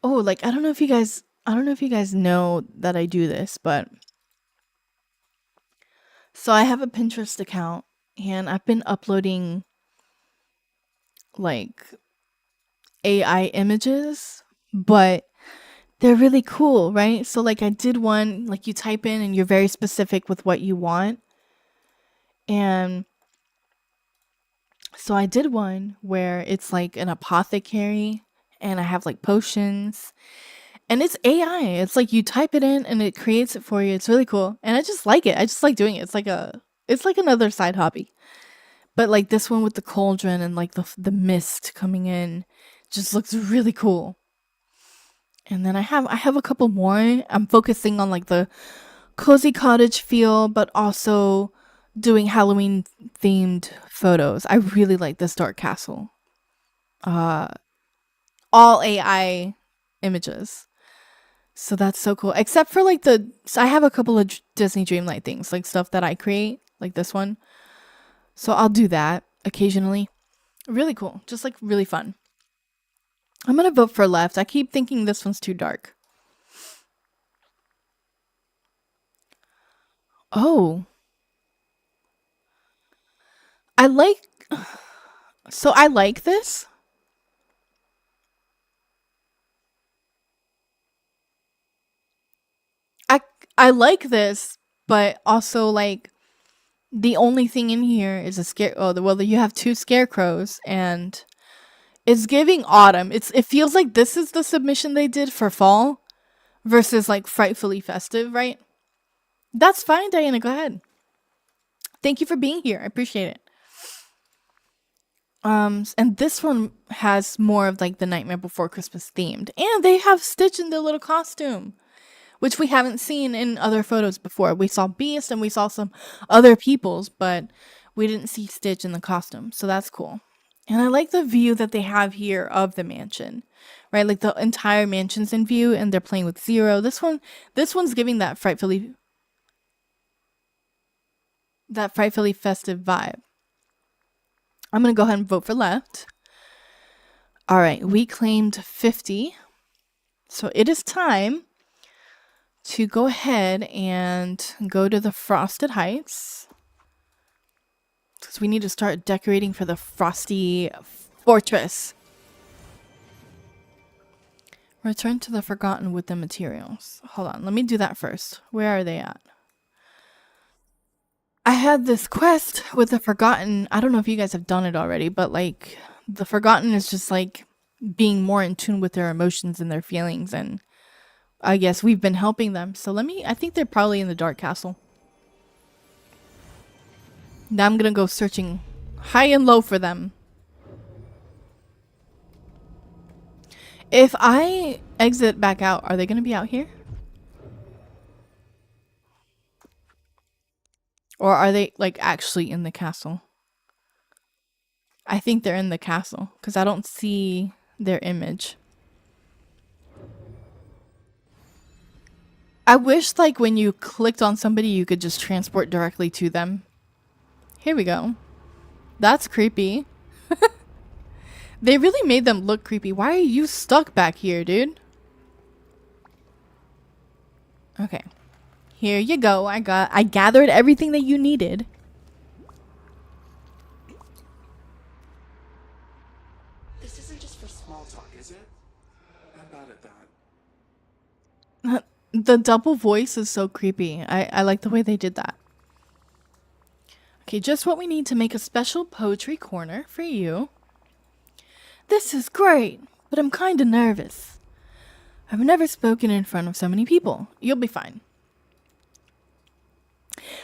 Oh, like I don't know if you guys know that I do this, but so I have a Pinterest account and I've been uploading like AI images, but they're really cool, right? So like I did one like you type in and you're very specific with what you want. And so I did one where it's like an apothecary and I have like potions and it's AI. It's like you type it in and it creates it for you. It's really cool. And I just like it. I just like doing it. It's like another side hobby. But like this one with the cauldron and like the mist coming in just looks really cool. And then I have a couple more. I'm focusing on like the cozy cottage feel, but also doing Halloween themed photos. I really like this dark castle. Uh all AI images. So that's so cool. Except for like so I have a couple of Disney Dreamlight things, like stuff that I create, like this one. So I'll do that occasionally. Really cool. Just like really fun. I'm gonna vote for left. I keep thinking this one's too dark. Oh, I like. So I like this. I I like this, but also like the only thing in here is a scare. Oh, well, you have two scarecrows, and it's giving autumn. It feels like this is the submission they did for fall versus like frightfully festive, right? That's fine, Diana. Go ahead. Thank you for being here. I appreciate it. And this one has more of like the Nightmare Before Christmas themed, and they have Stitch in their little costume, which we haven't seen in other photos before. We saw Beast and we saw some other people's, but we didn't see Stitch in the costume, so that's cool. And I like the view that they have here of the mansion, right? Like the entire mansion's in view, and they're playing with Zero. This one's giving that frightfully festive vibe. I'm gonna go ahead and vote for left. All right, we claimed 50. So it is time to go ahead and go to the Frosted Heights because we need to start decorating for the Frosty Fortress. Return to the Forgotten with the materials. Hold on, let me do that first. Where are they at? I had this quest with the Forgotten. I don't know if you guys have done it already, but like the Forgotten is just like being more in tune with their emotions and their feelings, and I guess we've been helping them. So I think they're probably in the Dark Castle. Now I'm gonna go searching high and low for them. If I exit back out, are they gonna be out here? Or are they like actually in the castle? I think they're in the castle because I don't see their image. I wish like when you clicked on somebody you could just transport directly to them. Here we go. That's creepy. They really made them look creepy. Why are you stuck back here, dude? Okay. Here you go. I gathered everything that you needed. This isn't just for small talk, is it? I'm bad at that. The double voice is so creepy. I like the way they did that. Okay, just what we need to make a special poetry corner for you. This is great, but I'm kinda nervous. I've never spoken in front of so many people. You'll be fine.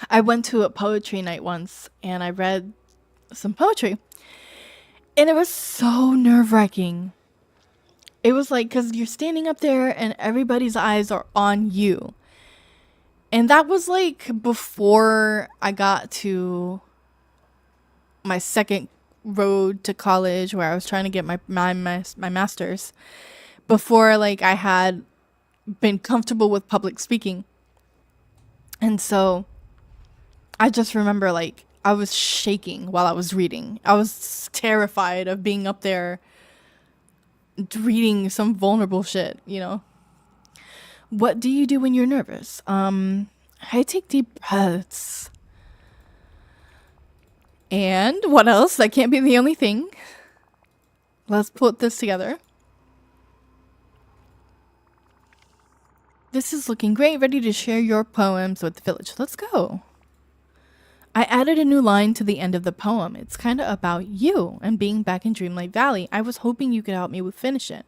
I went to a poetry night once and I read some poetry, and it was so nerve wracking. It was like, because you're standing up there and everybody's eyes are on you. And that was like before I got to my second road to college where I was trying to get my master's before like I had been comfortable with public speaking. And so I just remember like I was shaking while I was reading. I was terrified of being up there reading some vulnerable shit, you know. What do you do when you're nervous? I take deep breaths. And what else? That can't be the only thing. Let's put this together. This is looking great. Ready to share your poems with the village. Let's go. I added a new line to the end of the poem. It's kind of about you and being back in Dreamlight Valley. I was hoping you could help me with finish it.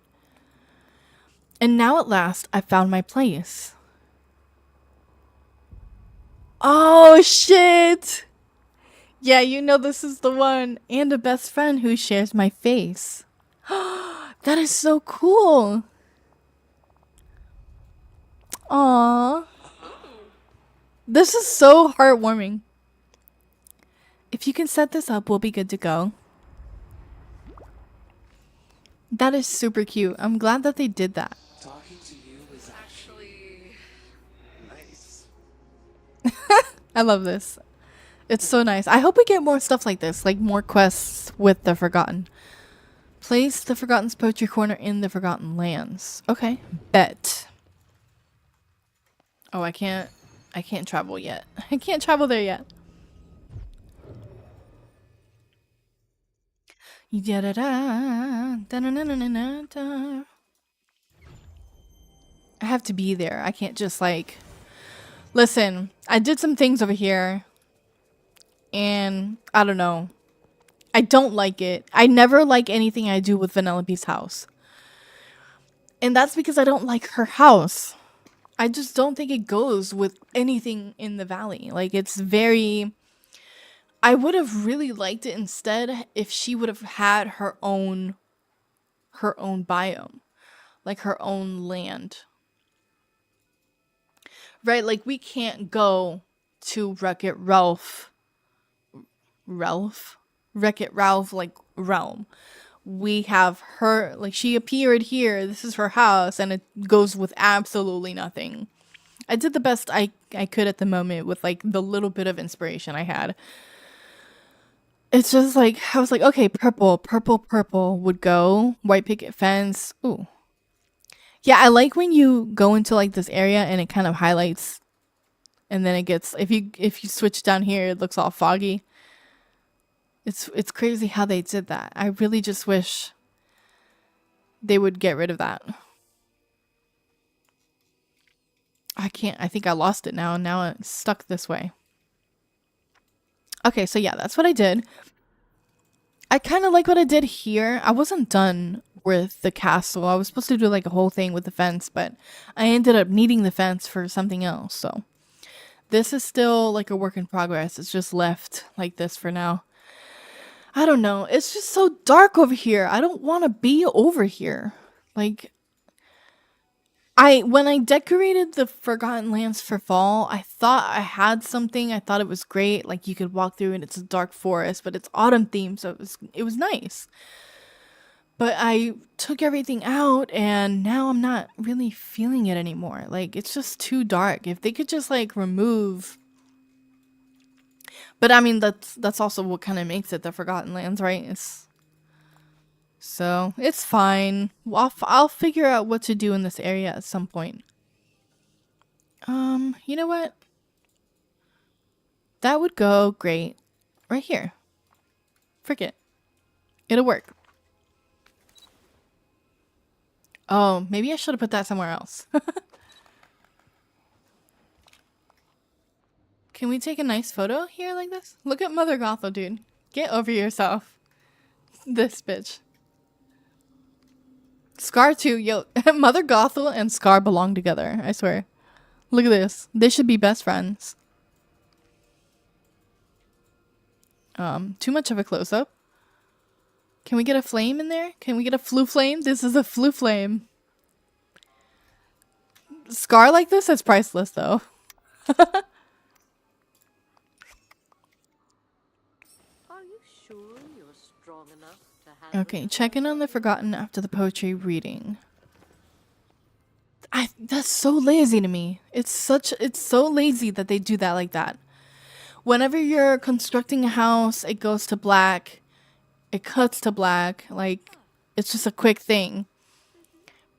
And now at last, I found my place. Oh, shit! Yeah, you know this is the one. And a best friend who shares my face. That is so cool. Aww. This is so heartwarming. If you can set this up, we'll be good to go. That is super cute. I'm glad that they did that. Talking to you is actually nice. I love this. It's so nice. I hope we get more stuff like this, like more quests with the Forgotten. Place the Forgotten's Poetry Corner in the Forgotten Lands. Okay. Bet. Oh, I can't travel yet. I can't travel there yet. I have to be there. I can't just like... Listen, I did some things over here. And I don't know. I don't like it. I never like anything I do with Vanellope's house. And that's because I don't like her house. I just don't think it goes with anything in the valley. Like, it's very... I would have really liked it instead if she would have had her own biome. Like, her own land. Right? Like, we can't go to Wreck-It Ralph, like, realm. We have her, like, she appeared here. This is her house, and it goes with absolutely nothing. I did the best I could at the moment with, like, the little bit of inspiration I had. It's just, like, I was like, okay, purple would go. White picket fence. Ooh. Yeah, I like when you go into, like, this area and it kind of highlights, and then it gets, if you switch down here, it looks all foggy. It's crazy how they did that. I really just wish they would get rid of that. I think I lost it now, and now it's stuck this way. Okay, so yeah, that's what I did. I kind of like what I did here. I wasn't done with the castle. I was supposed to do like a whole thing with the fence, but I ended up needing the fence for something else. So this is still like a work in progress. It's just left like this for now. I don't know. It's just so dark over here. I don't want to be over here. Like, when I decorated the Forgotten Lands for fall, I thought I had something. I thought it was great. Like, you could walk through and it's a dark forest, but it's autumn themed, so it was nice. But I took everything out and now I'm not really feeling it anymore. Like, it's just too dark. If they could just like remove... But I mean, that's also what kind of makes it the Forgotten Lands, right? So it's fine. I'll figure out what to do in this area at some point. You know what? That would go great right here. Frick it. It'll work. Oh, maybe I should have put that somewhere else. Can we take a nice photo here like this? Look at Mother Gothel, dude. Get over yourself. This bitch. Scar too. Yo, Mother Gothel and Scar belong together. I swear. Look at this. They should be best friends. Too much of a close-up. Can we get a flame in there? Can we get a flu flame? This is a flu flame. Scar like this is priceless, though. you sure you're strong enough to handle Okay, check in on the forgotten after the poetry reading. That's so lazy to me. It's so lazy that they do that like that. Whenever you're constructing a house, it goes to black. It cuts to black. Like, it's just a quick thing.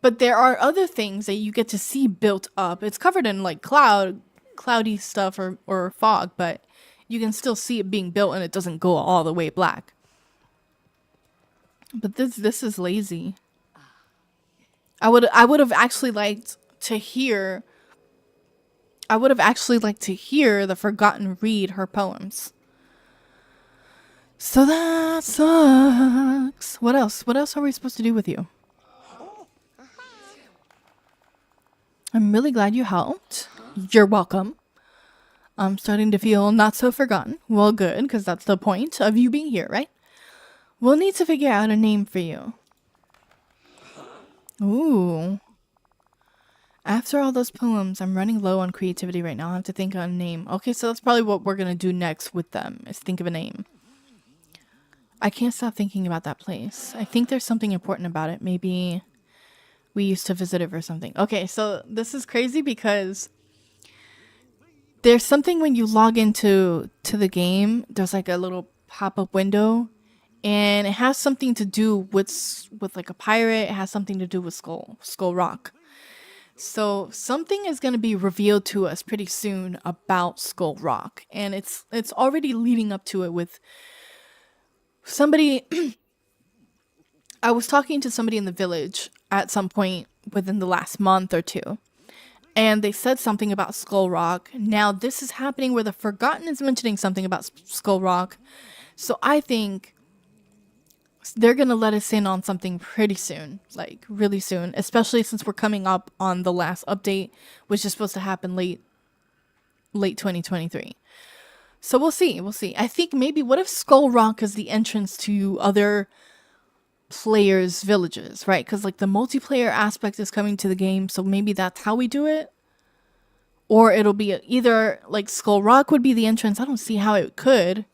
But there are other things that you get to see built up. It's covered in like cloudy stuff or fog, but you can still see it being built and it doesn't go all the way black. But this is lazy. I would have actually liked to hear the Forgotten read her poems. So that sucks. What else? What else are we supposed to do with you? I'm really glad you helped. You're welcome. I'm starting to feel not so forgotten. Well, good, because that's the point of you being here, right? We'll need to figure out a name for you. Ooh. After all those poems, I'm running low on creativity right now. I have to think of a name. Okay, so that's probably what we're going to do next with them, is think of a name. I can't stop thinking about that place. I think there's something important about it. Maybe we used to visit it or something. Okay, so this is crazy because there's something when you log into the game, there's like a little pop-up window and it has something to do with like a pirate. It has something to do with Skull Rock. So something is going to be revealed to us pretty soon about Skull Rock, and it's already leading up to it with somebody. I was talking to somebody in the village at some point within the last month or two, and they said something about Skull Rock. Now this is happening where the Forgotten is mentioning something about Skull Rock, so I think they're going to let us in on something pretty soon, like really soon, especially since we're coming up on the last update, which is supposed to happen late 2023. So we'll see. I think maybe what if Skull Rock is the entrance to other players' villages, right? Because like the multiplayer aspect is coming to the game, so maybe that's how we do it. Or it'll be either like Skull Rock would be the entrance. I don't see how it could.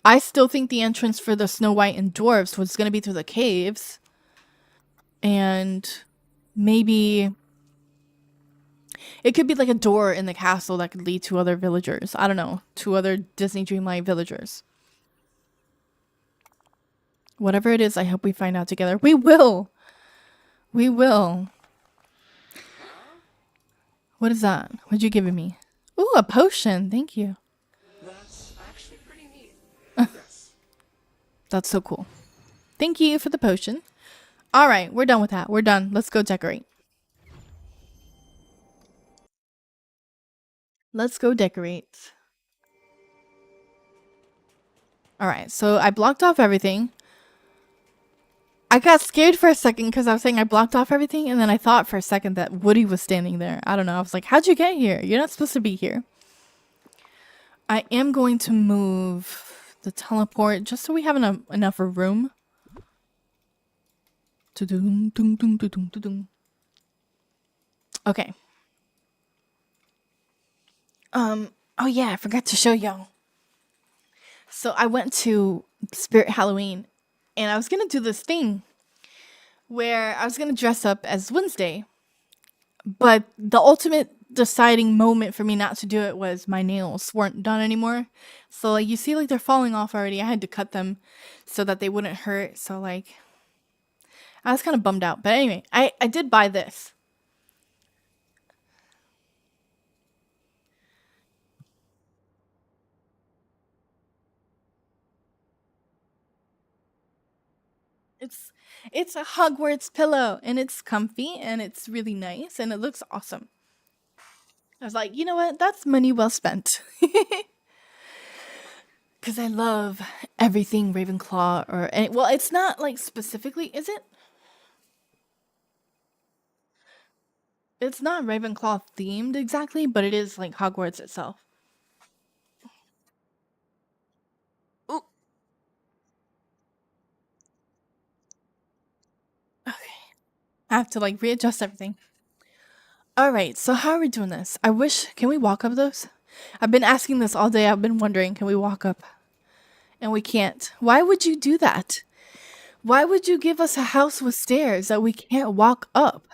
I still think the entrance for the Snow White and Dwarfs was going to be through the caves. And maybe it could be like a door in the castle that could lead to other villagers. I don't know, to other Disney Dreamlight villagers. Whatever it is, I hope we find out together. We will. We will. What is that? What'd you give me? Ooh, a potion. Thank you. That's actually pretty neat. Yes. That's so cool. Thank you for the potion. All right, we're done with that. We're done. Let's go decorate. Let's go decorate. All right, so I blocked off everything. I got scared for a second because I was saying I blocked off everything, and then I thought for a second that Woody was standing there. I don't know. I was like, how'd you get here? You're not supposed to be here. I am going to move the teleport just so we have enough room. Okay. Oh yeah, I forgot to show y'all. So I went to Spirit Halloween and I was gonna do this thing where I was gonna dress up as Wednesday. But the ultimate deciding moment for me not to do it was my nails weren't done anymore. So like you see like they're falling off already. I had to cut them so that they wouldn't hurt. So like I was kind of bummed out. But anyway, I did buy this. It's a Hogwarts pillow and it's comfy and it's really nice and it looks awesome. I was like, you know what? That's money well spent. Because I love everything Ravenclaw well, it's not like specifically, is it? It's not Ravenclaw themed exactly, but it is like Hogwarts itself. Ooh. Okay. I have to like readjust everything. All right, so how are we doing this? Can we walk up those? I've been asking this all day. I've been wondering, can we walk up And we can't. Why would you do that? Why would you give us a house with stairs that we can't walk up?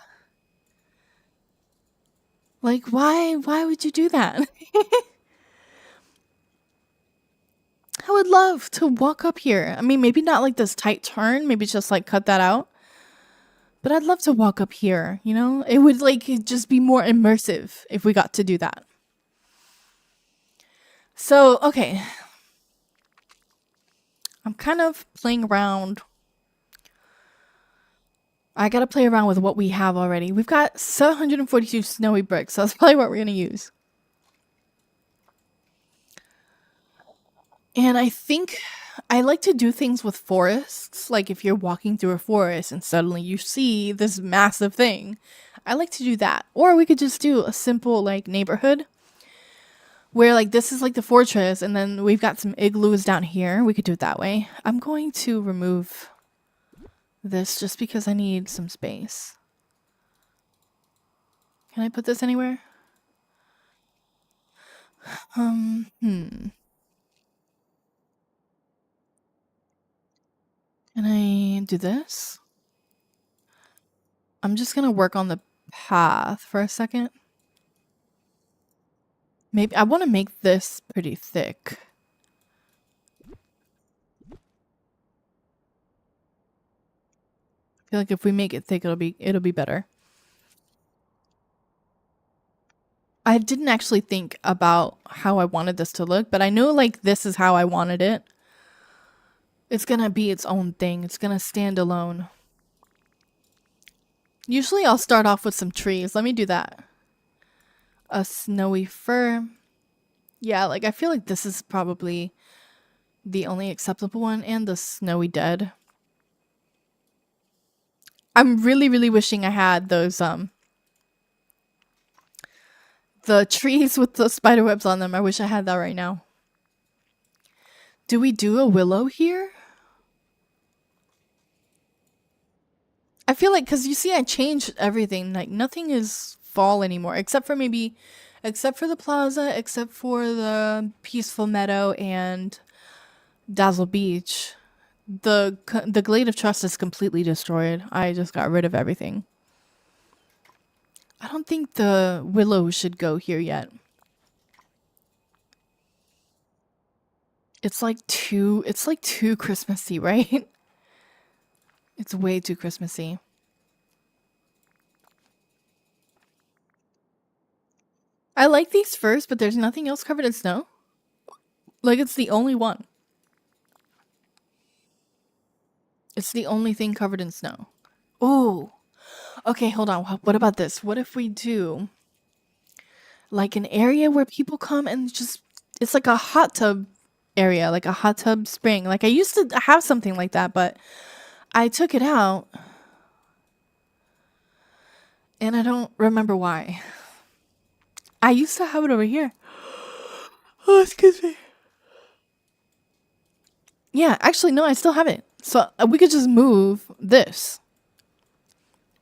Like, why would you do that? I would love to walk up here. I mean, maybe not like this tight turn. Maybe just like cut that out. But I'd love to walk up here, you know? It would like just be more immersive if we got to do that. So, okay. I'm kind of playing around. I gotta play around with what we have already. We've got 742 snowy bricks, so that's probably what we're gonna use. And I think I like to do things with forests. Like if you're walking through a forest and suddenly you see this massive thing. I like to do that. Or we could just do a simple like neighborhood where like this is like the fortress and then we've got some igloos down here. We could do it that way. I'm going to remove this just because I need some space. Can I put this anywhere? Can I do this? I'm just gonna work on the path for a second. Maybe I want to make this pretty thick. I feel like if we make it thick, it'll be better. I didn't actually think about how I wanted this to look, but I know like this is how I wanted it. It's gonna be its own thing. It's gonna stand alone. Usually I'll start off with some trees. Let me do that. A snowy fir. Yeah, like I feel like this is probably the only acceptable one, and the snowy dead. I'm really, really wishing I had those the trees with the spider webs on them. I wish I had that right now. Do we do a willow here? I feel like, because you see I changed everything. Like nothing is fall anymore, except for the plaza, except for the peaceful meadow and Dazzle Beach. The Glade of Trust is completely destroyed. I just got rid of everything. I don't think the willow should go here yet. It's like too Christmassy, right? It's way too Christmassy. I like these first, but there's nothing else covered in snow. Like it's the only one. It's the only thing covered in snow. Oh. Okay, hold on. What about this? What if we do like an area where people come and just it's like a hot tub area, like a hot tub spring. Like I used to have something like that, but I took it out and I don't remember why. I used to have it over here. Oh, excuse me. Yeah, actually, no, I still have it. So we could just move this.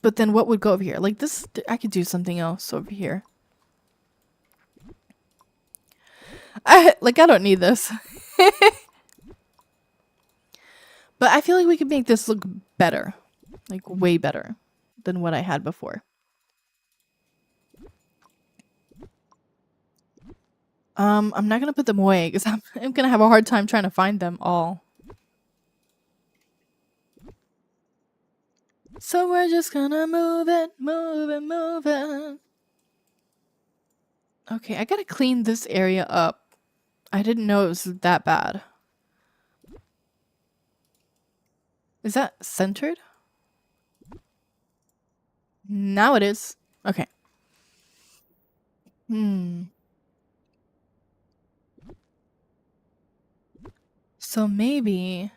But then what would go over here? Like this, I could do something else over here. I don't need this. But I feel like we could make this look better. Like way better than what I had before. I'm not gonna put them away because I'm gonna have a hard time trying to find them all. So we're just gonna move it, move it, move it. Okay, I gotta clean this area up. I didn't know it was that bad. Is that centered? Now it is. Okay. So maybe...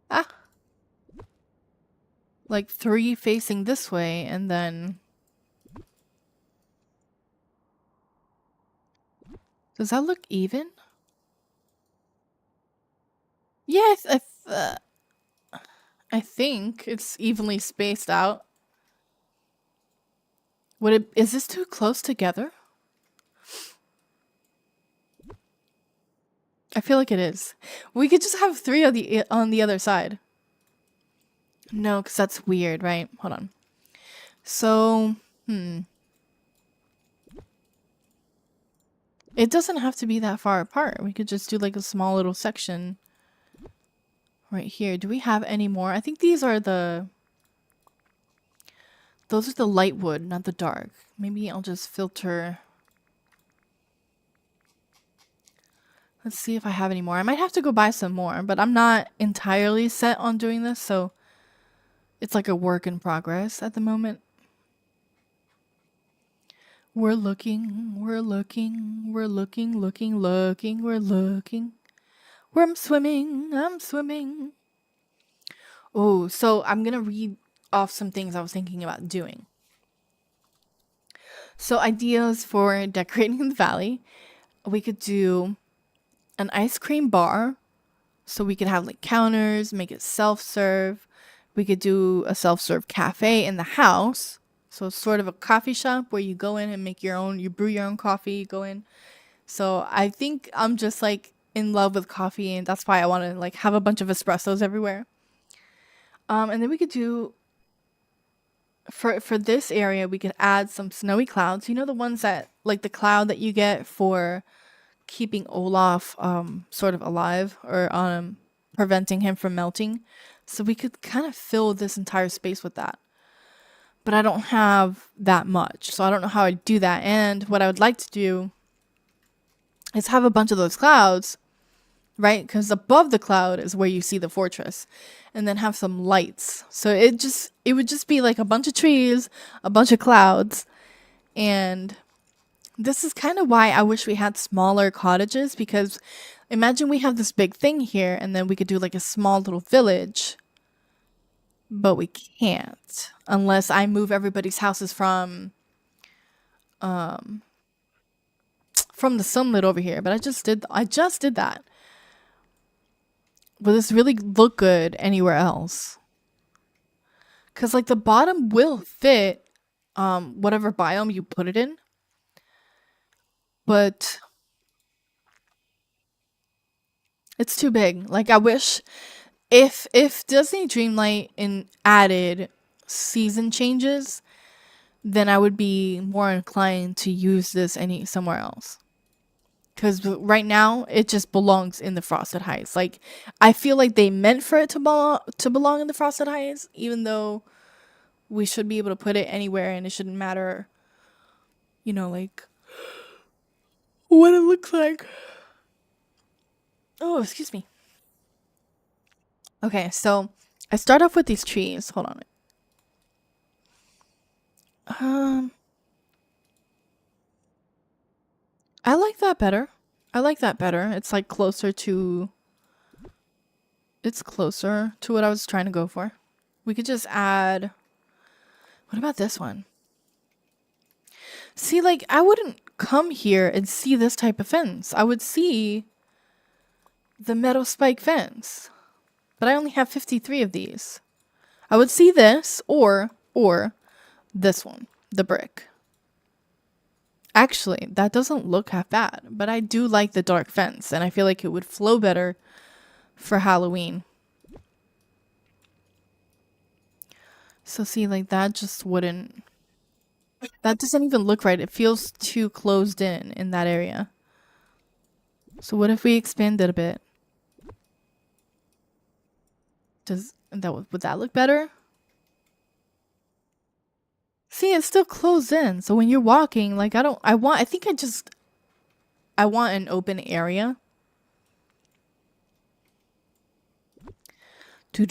Ah! Like 3 facing this way and then... Does that look even? Yeah, I think it's evenly spaced out. Is this too close together? I feel like it is. We could just have 3 on the other side. No, because that's weird, right? Hold on. So, it doesn't have to be that far apart. We could just do like a small little section right here. Do we have any more? I think those are the light wood, not the dark. Maybe I'll just filter. Let's see if I have any more. I might have to go buy some more, but I'm not entirely set on doing this, so it's like a work in progress at the moment. We're looking, we're looking, we're looking, looking, looking, we're looking. I'm swimming. Oh, so I'm gonna read off some things I was thinking about doing. So ideas for decorating the valley. We could do an ice cream bar. So we could have like counters, make it self-serve. We could do a self-serve cafe in the house. So it's sort of a coffee shop where you go in and make your own, you brew your own coffee, you go in. So I think I'm just like in love with coffee, and that's why I want to like have a bunch of espressos everywhere. And then we could do for this area, we could add some snowy clouds. You know, the ones that like the cloud that you get for keeping Olaf sort of alive, or preventing him from melting. So we could kind of fill this entire space with that. But I don't have that much, so I don't know how I'd do that. And what I would like to do is have a bunch of those clouds, right? Because above the cloud is where you see the fortress, and then have some lights. So it would just be like a bunch of trees, a bunch of clouds, and this is kind of why I wish we had smaller cottages, because imagine we have this big thing here and then we could do like a small little village, but we can't unless I move everybody's houses from the sunlit over here. But I just did that. Will this really look good anywhere else? Cuz like the bottom will fit whatever biome you put it in. But it's too big. Like I wish if Disney Dreamlight added season changes, then I would be more inclined to use this somewhere else. Because right now it just belongs in the Frosted Heights. Like I feel like they meant for it to belong in the Frosted Heights, even though we should be able to put it anywhere and it shouldn't matter, like what it looks like. Oh, excuse me. Okay, so I start off with these trees. Hold on. Um, I like that better. It's like it's closer to what I was trying to go for. We could just add, what about this one? See, like I wouldn't come here and see this type of fence. I would see the metal spike fence. But I only have 53 of these. I would see this or this one, the brick. Actually, that doesn't look half bad, but I do like the dark fence, and I feel like it would flow better for Halloween. So see, like that just wouldn't, that doesn't even look right. It feels too closed in that area. So what if we expand it a bit? Would that look better? See, it's still closed in. So when you're walking, like I want an open area. This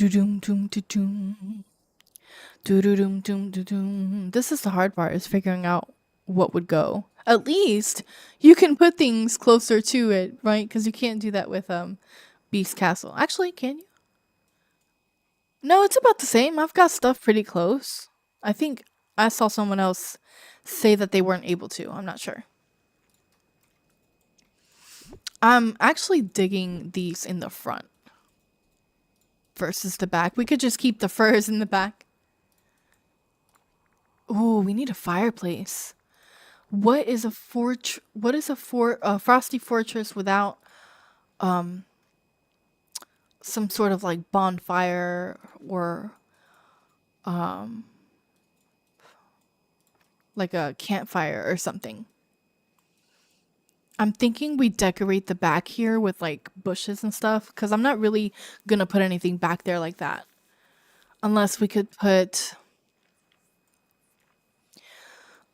is the hard part, is figuring out what would go. At least you can put things closer to it, right? Because you can't do that with Beast Castle. Actually, can you? No, it's about the same. I've got stuff pretty close. I think I saw someone else say that they weren't able to. I'm not sure. I'm actually digging these in the front versus the back. We could just keep the furs in the back. Ooh, we need a fireplace. What is a Frosty Fortress without some sort of like bonfire or like a campfire or something. I'm thinking we decorate the back here with like bushes and stuff because I'm not really gonna put anything back there like that. Unless we could put.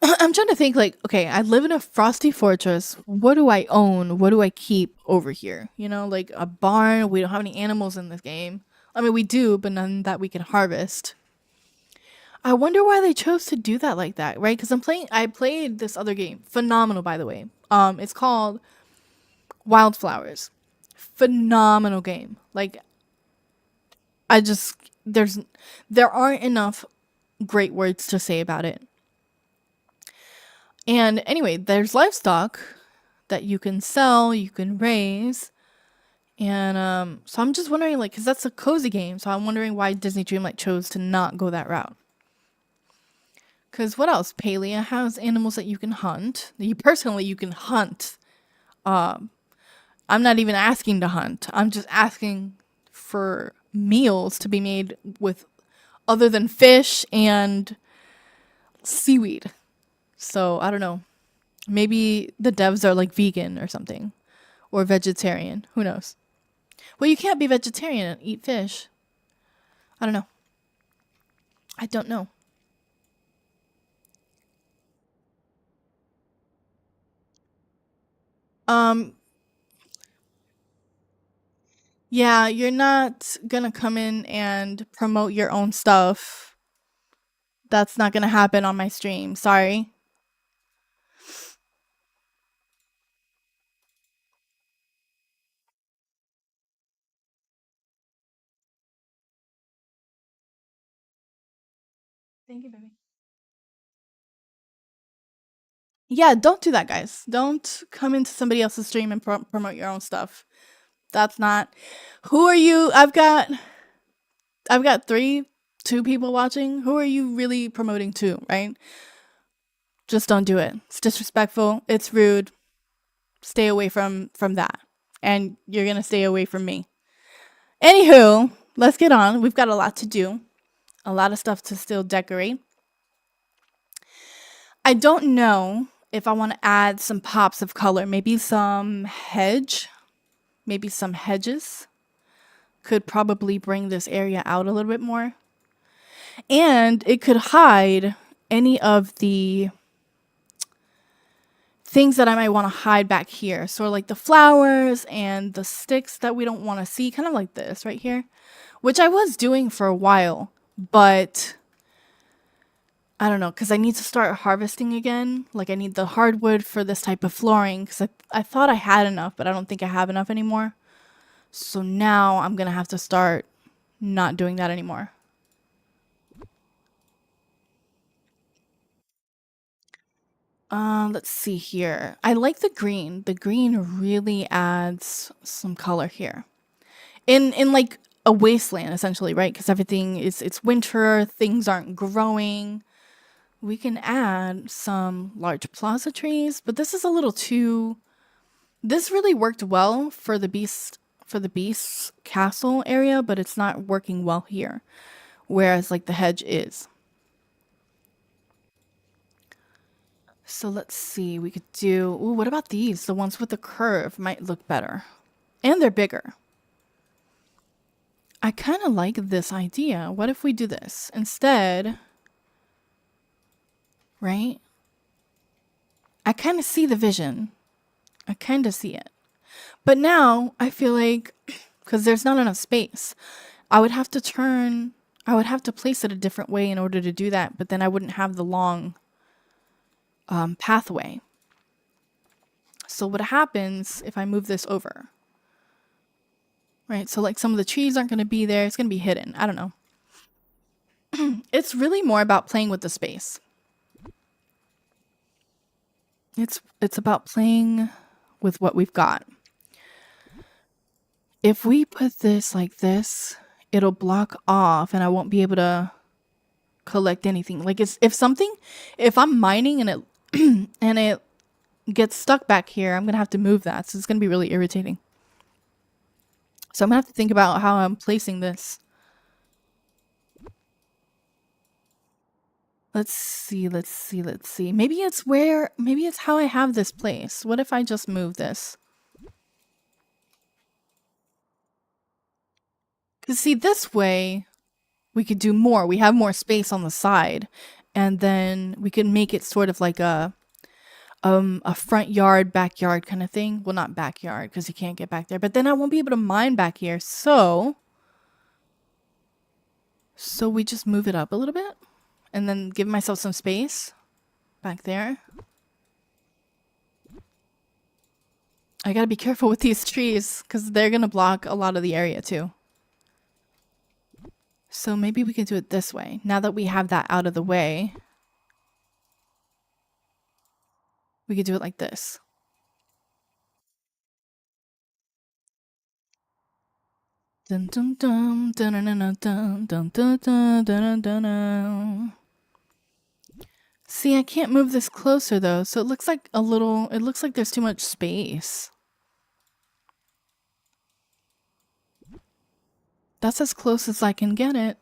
I'm trying to think like, okay, I live in a Frosty Fortress. What do I own? What do I keep over here? You know, like a barn. We don't have any animals in this game. I mean, we do, but none that we can harvest. I wonder why they chose to do that like that, right? Because I played this other game. Phenomenal, by the way. It's called Wildflowers. Phenomenal game. Like, I just, there aren't enough great words to say about it. And anyway, there's livestock that you can sell, you can raise. And so I'm just wondering, like, because that's a cozy game. So I'm wondering why Disney Dreamlight chose to not go that route. Because what else? Palia has animals that you can hunt. You can hunt. I'm not even asking to hunt. I'm just asking for meals to be made with other than fish and seaweed. So I don't know. Maybe the devs are like vegan or something, or vegetarian. Who knows? Well, you can't be vegetarian and eat fish. I don't know. I don't know. Um, yeah, you're not gonna come in and promote your own stuff. That's not gonna happen on my stream. Sorry. Thank you, baby. Yeah, don't do that, guys. Don't come into somebody else's stream and promote your own stuff. That's not. Who are you? I've got two people watching. Who are you really promoting to, right? Just don't do it. It's disrespectful. It's rude. Stay away from that. And you're going to stay away from me. Anywho, let's get on. We've got a lot to do. A lot of stuff to still decorate. I don't know if I want to add some pops of color. Maybe some hedge. Maybe some hedges could probably bring this area out a little bit more. And it could hide any of the things that I might want to hide back here. So like the flowers and the sticks that we don't want to see, kind of like this right here, which I was doing for a while, but I don't know, because I need to start harvesting again. Like I need the hardwood for this type of flooring because I thought I had enough, but I don't think I have enough anymore. So now I'm going to have to start not doing that anymore. Let's see here. I like the green. The green really adds some color here. In like a wasteland essentially, right? Because everything is it's winter, things aren't growing. We can add some large plaza trees, but this is a little too. This really worked well for the beast's castle area, but it's not working well here. Whereas like the hedge is. So let's see. We could do. Ooh, what about these? The ones with the curve might look better, and they're bigger. I kind of like this idea. What if we do this instead? Right? I kind of see the vision. I kind of see it. But now I feel like because there's not enough space, I would have to turn. I would have to place it a different way in order to do that. But then I wouldn't have the long pathway. So what happens if I move this over? Right? So like some of the trees aren't going to be there. It's going to be hidden. I don't know. It's really more about playing with the space. It's about playing with what we've got. If we put this like this, it'll block off and I won't be able to collect anything. Like if I'm mining and it and it gets stuck back here, I'm going to have to move that. So it's going to be really irritating. So I'm gonna have to think about how I'm placing this. Let's see, let's see, let's see. Maybe it's how I have this place. What if I just move this? Because see, this way, we could do more. We have more space on the side. And then we can make it sort of like a front yard, backyard kind of thing. Well, not backyard, because you can't get back there. But then I won't be able to mine back here. So we just move it up a little bit. And then give myself some space back there. I gotta be careful with these trees because they're gonna block a lot of the area too. So maybe we can do it this way. Now that we have that out of the way, we could do it like this. Dun dun dun dun dun dun dun dun dun dun dun dun dun. See, I can't move this closer though, so it looks like there's too much space. That's as close as I can get it.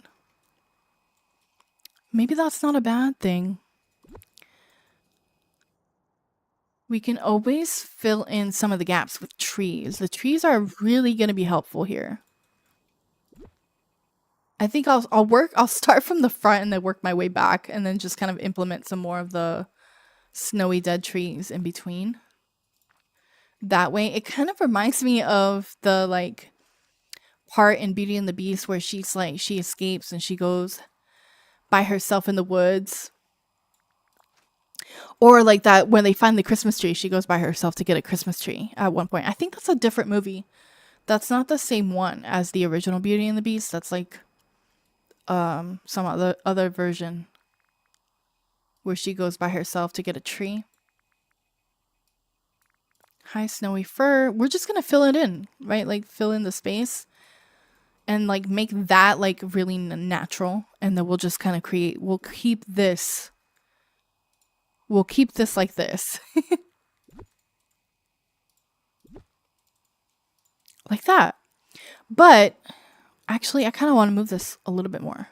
Maybe that's not a bad thing. We can always fill in some of the gaps with trees. The trees are really going to be helpful here. I think I'll start from the front and then work my way back and then just kind of implement some more of the snowy dead trees in between. That way, it kind of reminds me of the like part in Beauty and the Beast where she escapes and she goes by herself in the woods. Or like that when they find the Christmas tree, she goes by herself to get a Christmas tree at one point. I think that's a different movie. That's not the same one as the original Beauty and the Beast. That's like some other version where she goes by herself to get a tree. High snowy fir. We're just gonna fill it in, right? Like fill in the space and like make that like really natural. And then we'll just kind of we'll keep this like this. Like that. But actually, I kind of want to move this a little bit more.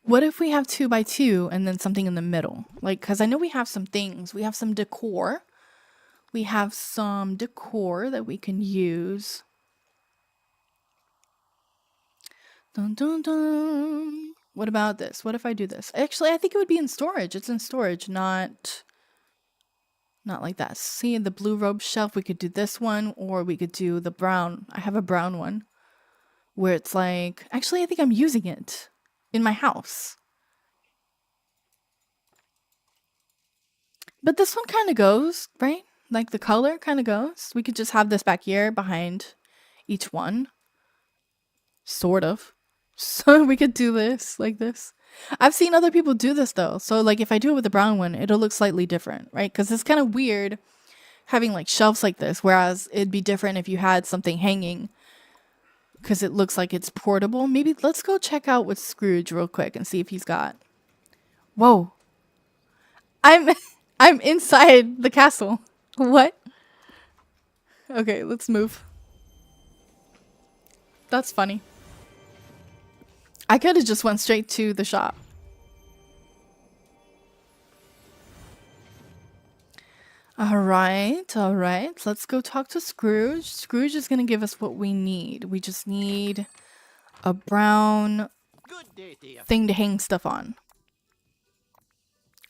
What if we have 2 by 2 and then something in the middle? Like, because I know we have some things. We have some decor. We have some decor that we can use. Dun, dun, dun. What about this? What if I do this? Actually, I think it would be in storage. It's in storage, not like that. See, the blue robe shelf, we could do this one, or we could do the brown. I have a brown one where it's like, actually, I think I'm using it in my house. But this one kind of goes, right? Like the color kind of goes. We could just have this back here behind each one. Sort of. So we could do this like this. I've seen other people do this though. So like if I do it with the brown one, it'll look slightly different, right? Because it's kind of weird having like shelves like this, whereas it'd be different if you had something hanging because it looks like it's portable. Maybe let's go check out with Scrooge real quick and see if he's got. Whoa. I'm inside the castle. What? Okay, let's move. That's funny. I could have just went straight to the shop. All right. Let's go talk to Scrooge. Scrooge is going to give us what we need. We just need a brown thing to hang stuff on.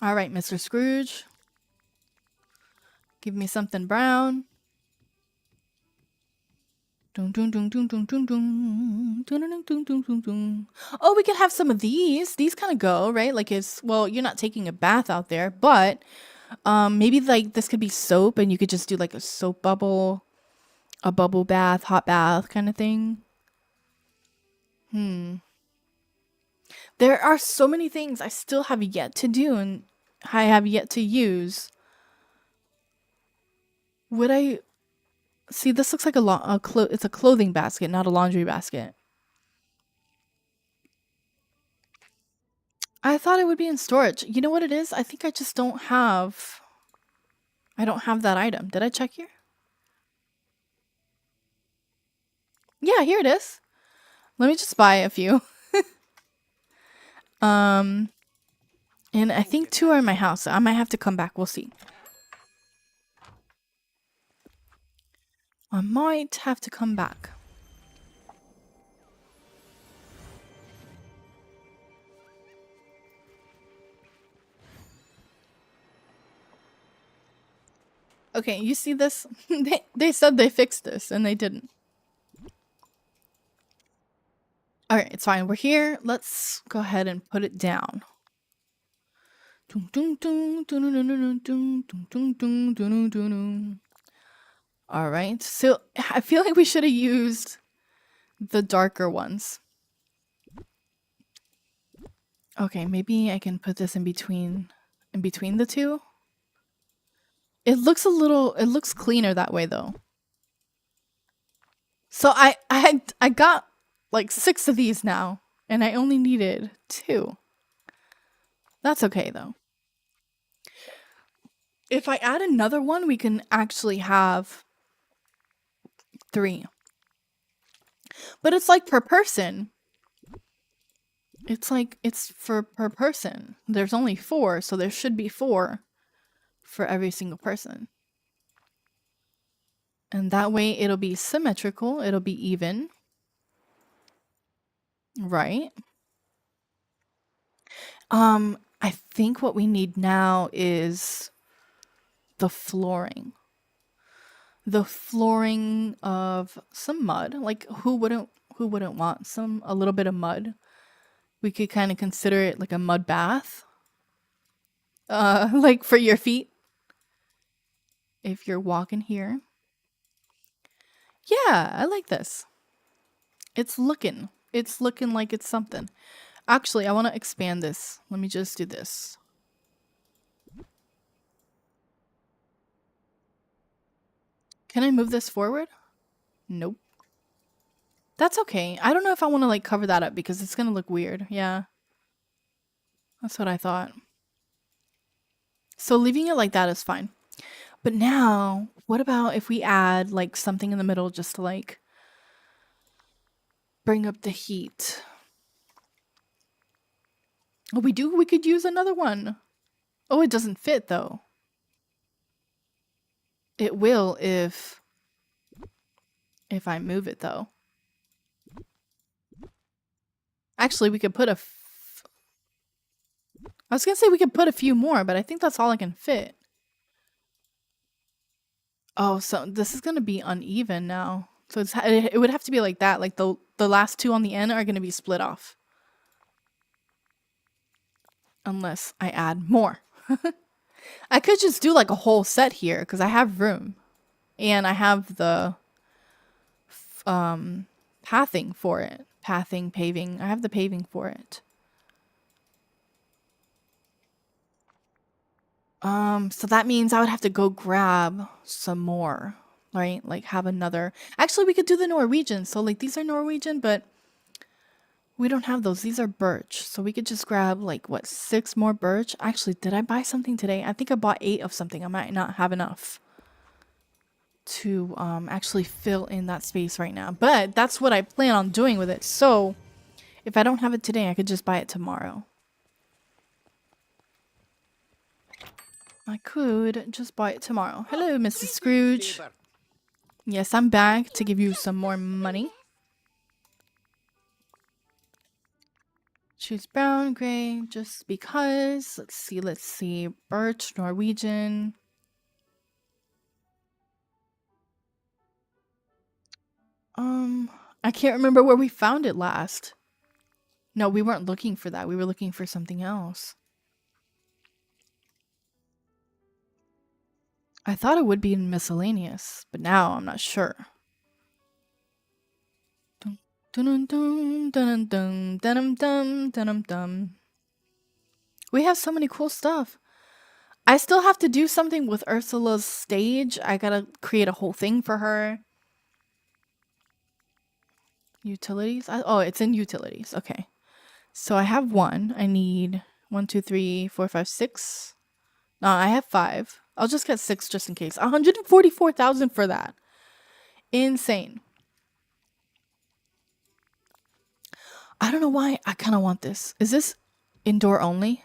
All right, Mr. Scrooge. Give me something brown. Oh, we could have some of these. These kind of go, right? Like well, you're not taking a bath out there, but maybe like this could be soap and you could just do like a soap bubble, a bubble bath, hot bath kind of thing. There are so many things I still have yet to do and I have yet to use. Would I see? This looks like it's a clothing basket, not a laundry basket. I thought it would be in storage. You know what it is? I think I just don't have. I don't have that item. Did I check here? Yeah, here it is. Let me just buy a few. And I think 2 are in my house. So I might have to come back. We'll see. I might have to come back. Okay, you see this? They said they fixed this and they didn't. Alright, it's fine. We're here. Let's go ahead and put it down. Alright, so I feel like we should have used the darker ones. Okay, maybe I can put this in between the two. It looks cleaner that way though. So I got like 6 of these now and I only needed 2. That's okay though. If I add another one, we can actually have 3. But it's like per person. It's like it's for per person. There's only 4, so there should be 4 for every single person. And that way it'll be symmetrical, it'll be even. Right? I think what we need now is the flooring. The flooring of some mud. Like who wouldn't want a little bit of mud? We could kind of consider it like a mud bath. Like for your feet. If you're walking here. Yeah, I like this. It's looking like it's something. Actually, I want to expand this. Let me just do this. Can I move this forward? Nope. That's okay. I don't know if I want to like cover that up because it's going to look weird. Yeah. That's what I thought. So leaving it like that is fine. But now, what about if we add like something in the middle just to like bring up the heat? Oh, we could use another one. Oh, it doesn't fit though. It will if I move it though. Actually, we could put I was gonna say we could put a few more, but I think that's all I can fit. Oh, so this is gonna be uneven now. So it would have to be like that. Like the last 2 on the end are gonna be split off. Unless I add more. I could just do like a whole set here because I have room. And I have the pathing for it. Pathing, paving. I have the paving for it. So that means I would have to go grab some more, right? Like have another. Actually, we could do the Norwegian. So like these are Norwegian, but we don't have those. These are birch. So we could just grab like what, 6 more birch? Actually, did I buy something today? I think I bought 8 of something. I might not have enough to actually fill in that space right now. But that's what I plan on doing with it. So if I don't have it today, I could just buy it tomorrow. I could just buy it tomorrow. Hello, Mrs. Scrooge. Yes, I'm back to give you some more money. Choose brown, gray, just because. Let's see. Birch, Norwegian. I can't remember where we found it last. No, we weren't looking for that. We were looking for something else. I thought it would be in miscellaneous, but now I'm not sure. We have so many cool stuff. I still have to do something with Ursula's stage. I gotta create a whole thing for her. Utilities? Oh, it's in utilities. Okay. So I have 1. I need 1, 2, 3, 4, 5, 6. No, I have 5. I'll just get 6 just in case. 144,000 for that. Insane. I don't know why I kind of want this. Is this indoor only?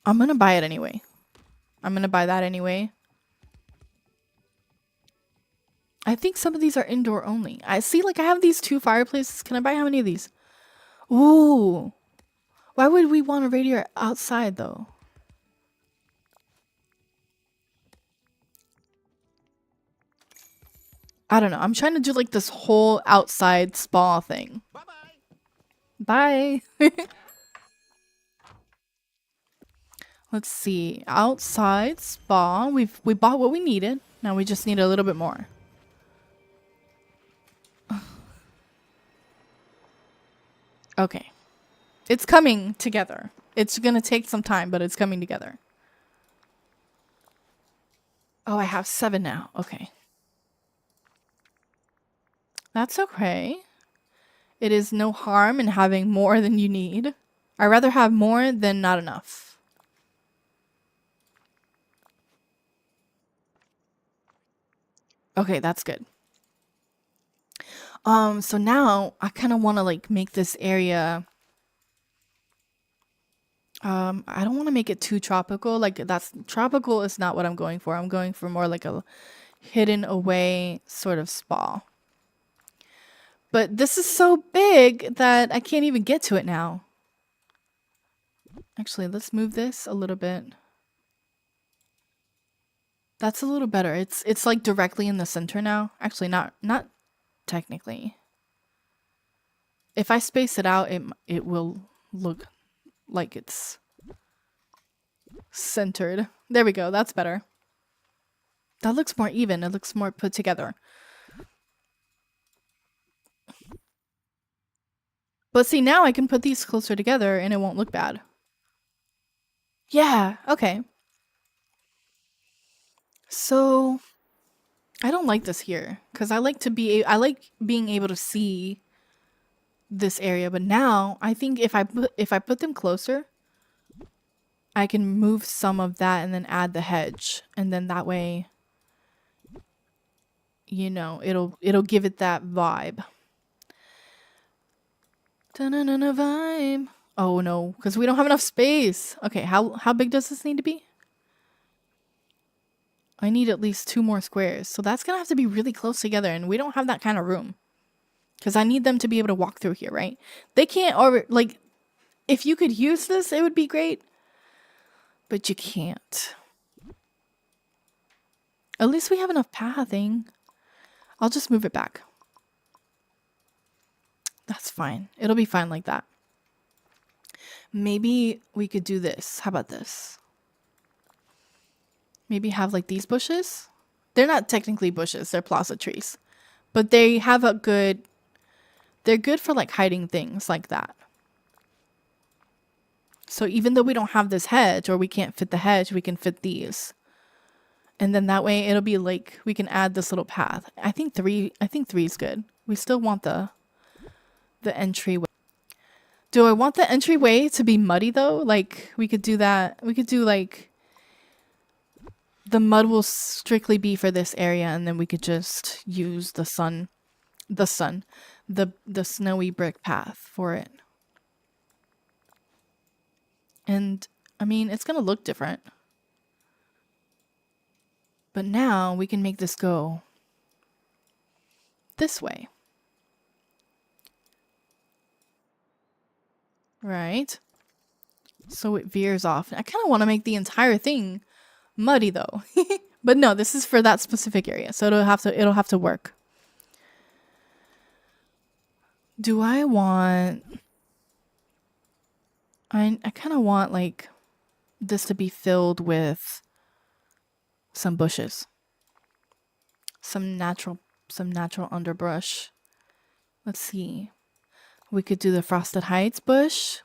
I'm going to buy it anyway. I'm going to buy that anyway. I think some of these are indoor only. I see, like, I have these 2 fireplaces. Can I buy how many of these? Ooh. Why would we want a radiator outside, though? I don't know. I'm trying to do, like, this whole outside spa thing. Bye. Let's see. Outside spa. We bought what we needed. Now we just need a little bit more. Okay. It's coming together. It's gonna take some time, but it's coming together. Oh, I have 7 now. Okay. That's okay. It is no harm in having more than you need. I'd rather have more than not enough. Okay, that's good. So now I kind of want to like make this area. I don't want to make it too tropical. Like that's tropical is not what I'm going for. I'm going for more like a hidden away sort of spa. But this is so big that I can't even get to it now. Actually, let's move this a little bit. That's a little better. It's like directly in the center now. Actually, not technically. If I space it out, it will look like it's centered. There we go. That's better. That looks more even. It looks more put together. But see, now I can put these closer together and it won't look bad. Yeah, okay. So I don't like this here because I like being able to see this area, but now I think if I put them closer, I can move some of that and then add the hedge, and then that way, you know, it'll give it that vibe. Da-na-na-na vibe. Oh no, because we don't have enough space. Okay, how big does this need to be? I need at least 2 more squares, so that's gonna have to be really close together, and we don't have that kind of room. Because I need them to be able to walk through here, right? They can't, or like, if you could use this, it would be great. But you can't. At least we have enough pathing. I'll just move it back. That's fine. It'll be fine like that. Maybe we could do this. How about this? Maybe have like these bushes. They're not technically bushes. They're plaza trees. But they have a good... They're good for like hiding things like that. So even though we don't have this hedge, or we can't fit the hedge, we can fit these. And then that way it'll be like we can add this little path. I think 3 is good. We still want the entryway. Do I want the entryway to be muddy though? Like we could do that. We could do like the mud will strictly be for this area, and then we could just use the snowy brick path for it. And I mean, it's gonna look different. But now we can make this go this way. Right? So it veers off. I kind of want to make the entire thing muddy though. But no, this is for that specific area. So it'll have to work. Do I want... I kind of want like this to be filled with some bushes. Some natural underbrush. Let's see. We could do the Frosted Heights bush.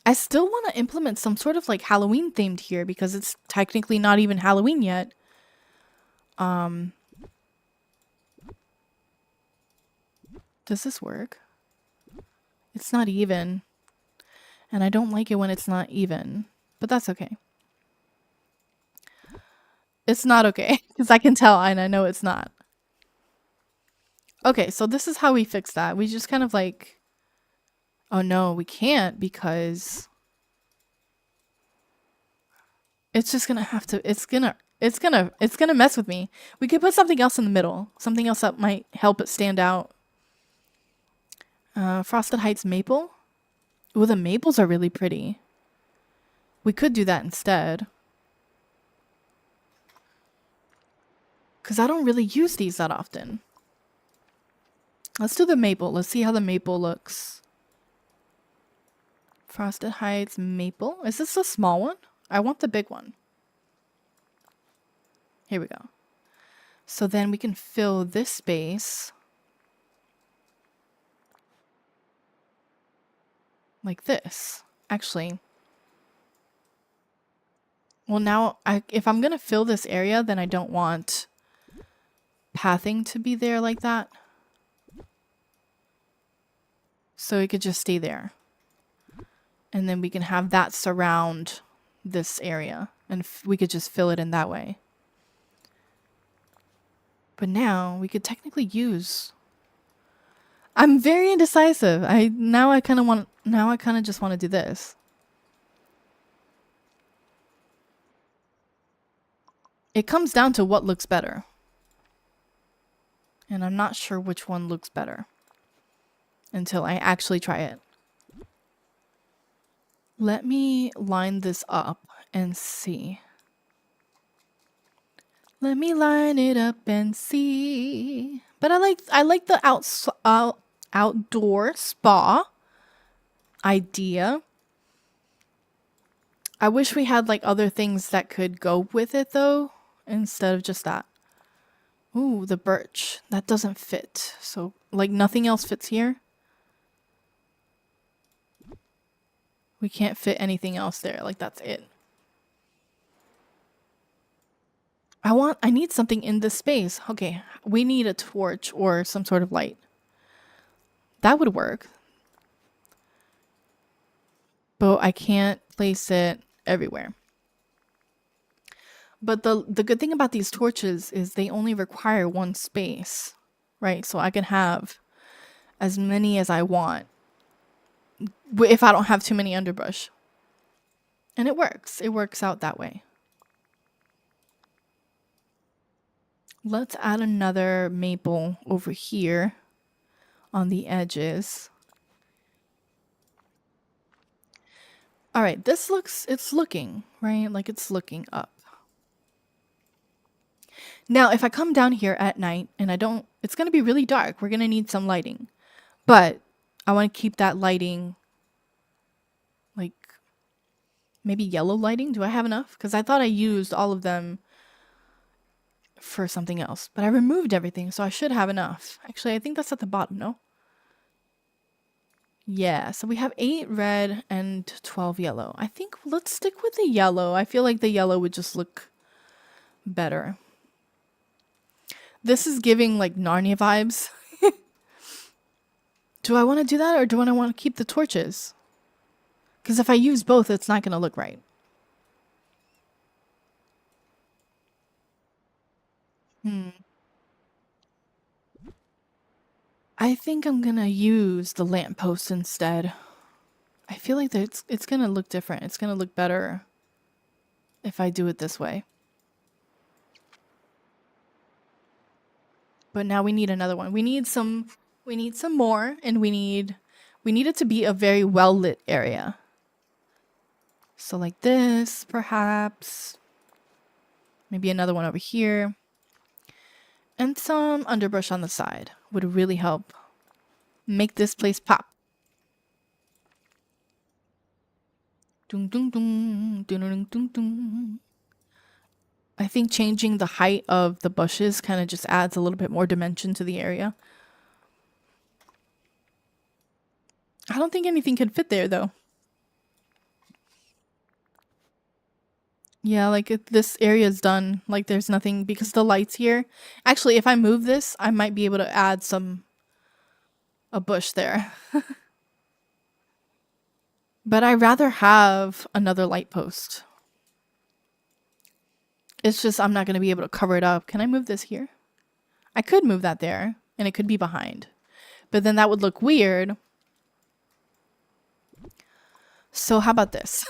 I still want to implement some sort of like Halloween themed here because it's technically not even Halloween yet. Does this work? It's not even. And I don't like it when it's not even. But that's okay. It's not okay. Because I can tell and I know it's not. Okay, so this is how we fix that. We just kind of like, oh no, we can't because it's just gonna have to, it's gonna mess with me. We could put something else in the middle. Something else that might help it stand out. Frosted Heights maple. Ooh, the maples are really pretty. We could do that instead. Because I don't really use these that often. Let's do the maple. Let's see how the maple looks. Frosted Heights maple. Is this a small one? I want the big one. Here we go. So then we can fill this space like this. Actually, well now, if I'm going to fill this area, then I don't want pathing to be there like that. So it could just stay there. And then we can have that surround this area. And we could just fill it in that way. But now we could technically use... I'm very indecisive. Now I kind of just want to do this. It comes down to what looks better. And I'm not sure which one looks better until I actually try it. Let me line this up and see. Let me line it up and see. But I like the outdoor spa idea. I wish we had like other things that could go with it though, instead of just that. Ooh, the birch. That doesn't fit. So like nothing else fits here. We can't fit anything else there. Like that's it. I need something in this space. Okay, we need a torch or some sort of light. That would work. But I can't place it everywhere. But the good thing about these torches is they only require one space, right? So I can have as many as I want if I don't have too many underbrush. And it works. It works out that way. Let's add another maple over here on the edges. All right, it's looking, right? Like it's looking up. Now, if I come down here at night and it's going to be really dark. We're going to need some lighting. But I want to keep that lighting like maybe yellow lighting. Do I have enough? Because I thought I used all of them for something else. But I removed everything, so I should have enough. Actually, I think that's at the bottom, no? Yeah, so we have 8 red and 12 yellow. I think let's stick with the yellow. I feel like the yellow would just look better. This is giving like Narnia vibes. Do I want to do that or do I want to keep the torches? Because if I use both, it's not going to look right. I think I'm going to use the lamppost instead. I feel like it's going to look different. It's going to look better if I do it this way. But now we need another one. We need some more, and we need it to be a very well lit area. So like this, perhaps. Maybe another one over here. And some underbrush on the side would really help make this place pop. Dun, dun, dun, dun, dun, dun, dun. I think changing the height of the bushes kind of just adds a little bit more dimension to the area. I don't think anything could fit there though. Yeah, like if this area is done, like there's nothing because the light's here. Actually, if I move this, I might be able to add a bush there. But I'd rather have another light post. It's just I'm not going to be able to cover it up. Can I move this here? I could move that there. and it could be behind. But then that would look weird. So how about this?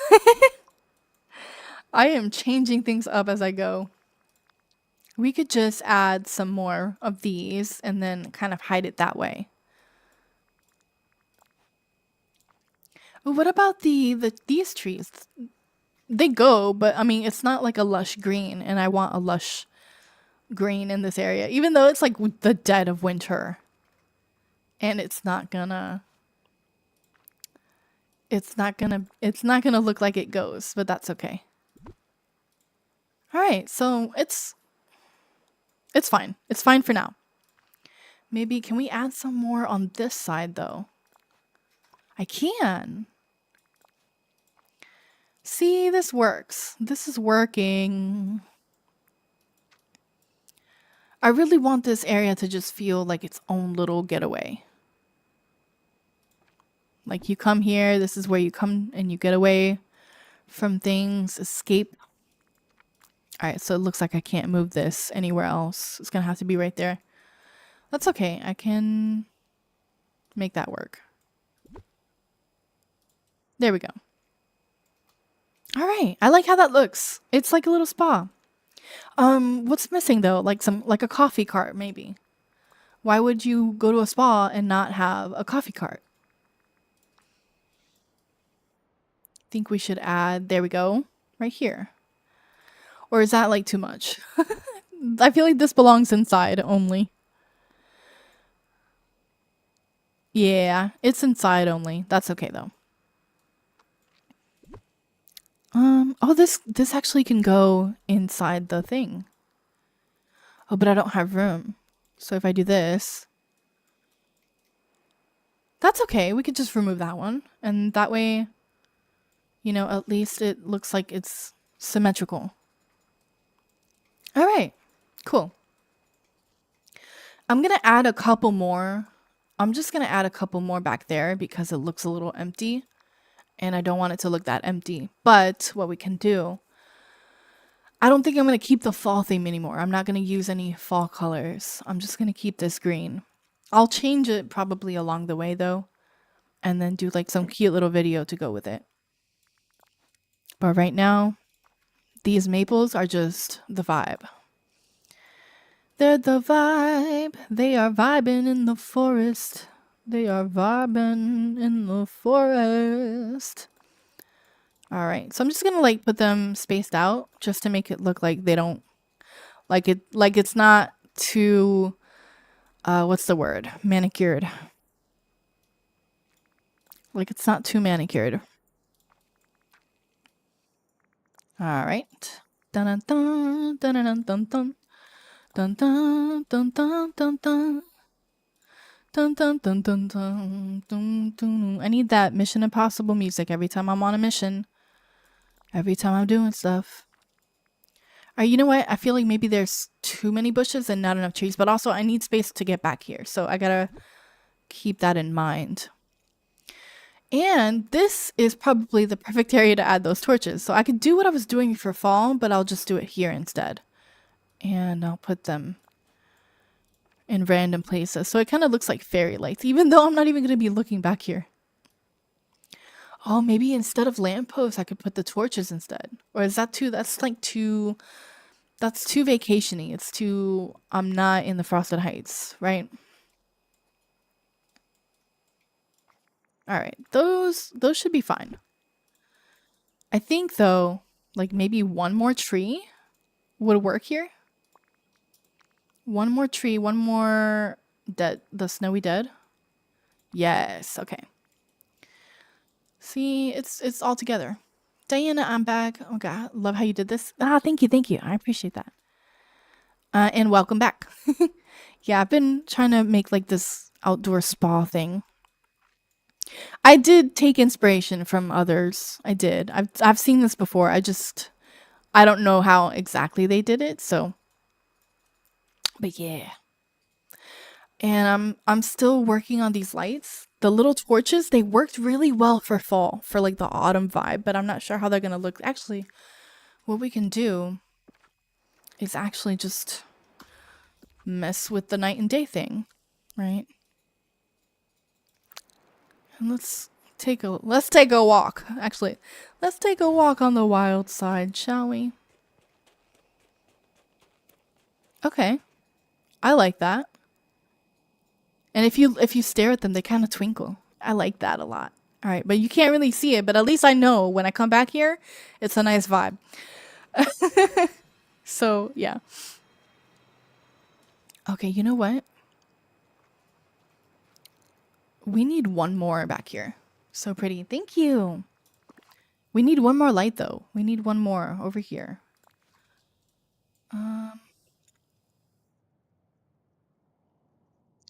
I am changing things up as I go. We could just add some more of these and then kind of hide it that way. What about these trees? They go, but I mean, it's not like a lush green, and I want a lush green in this area, even though it's like the dead of winter. And it's not gonna look like it goes, but that's okay. All right, so it's fine. It's fine for now. Maybe can we add some more on this side though? I can. See, this works. This is working. I really want this area to just feel like its own little getaway. Like you come here, this is where you come and you get away from things, escape. All right, so it looks like I can't move this anywhere else. It's gonna have to be right there. That's okay. I can make that work. There we go. All right, I like how that looks. It's like a little spa. What's missing though? Like a coffee cart maybe. Why would you go to a spa and not have a coffee cart? Think we should add, there we go, right here. Or is that like too much? I feel like this belongs inside only. Yeah, it's inside only. That's okay though. Oh, this actually can go inside the thing. Oh, but I don't have room. So if I do this, that's okay. We could just remove that one. And that way, you know, at least it looks like it's symmetrical. All right, cool. I'm going to add a couple more. I'm just going to add a couple more back there because it looks a little empty. And I don't want it to look that empty. But what we can do, I don't think I'm going to keep the fall theme anymore. I'm not going to use any fall colors. I'm just going to keep this green. I'll change it probably along the way though. And then do like some cute little video to go with it. But right now, these maples are just the vibe. They're the vibe. They are vibing in the forest. They are vibing in the forest. All right, so I'm just gonna like put them spaced out just to make it look like they don't like it's not too what's the word, manicured. Like it's not too manicured. All right. Dun dun dun dun dun dun dun dun dun dun dun dun. Dun, dun, dun, dun, dun, dun, dun. I need that Mission Impossible music every time I'm on a mission. Every time I'm doing stuff. Alright, you know what? I feel like maybe there's too many bushes and not enough trees, but also I need space to get back here. So I gotta keep that in mind. And this is probably the perfect area to add those torches. So I could do what I was doing for fall, but I'll just do it here instead. And I'll put them in random places. So it kind of looks like fairy lights, even though I'm not even going to be looking back here. Oh, maybe instead of lampposts, I could put the torches instead. Or is that too, that's too vacation-y. It's too, I'm not in the Frosted Heights, right? All right, those should be fine. I think though, like maybe one more tree would work here. One more tree, one more the snowy dead. Yes, okay. See, it's all together. Diana, I'm back. Oh god, love how you did this. Ah, thank you. I appreciate that. And welcome back. Yeah, I've been trying to make like this outdoor spa thing. I did take inspiration from others. I did. I've seen this before. I don't know how exactly they did it, so but yeah. And I'm still working on these lights. The little torches, they worked really well for fall, for like the autumn vibe, but I'm not sure how they're gonna look. Actually, what we can do is actually just mess with the night and day thing. right? And let's take a walk. Actually, let's take a walk on the wild side, shall we? Okay. I like that. And if you stare at them, they kind of twinkle. I like that a lot. All right, but you can't really see it, but at least I know when I come back here, it's a nice vibe. So, yeah. Okay, you know what? We need one more back here. So pretty. Thank you. We need one more light though. We need one more over here.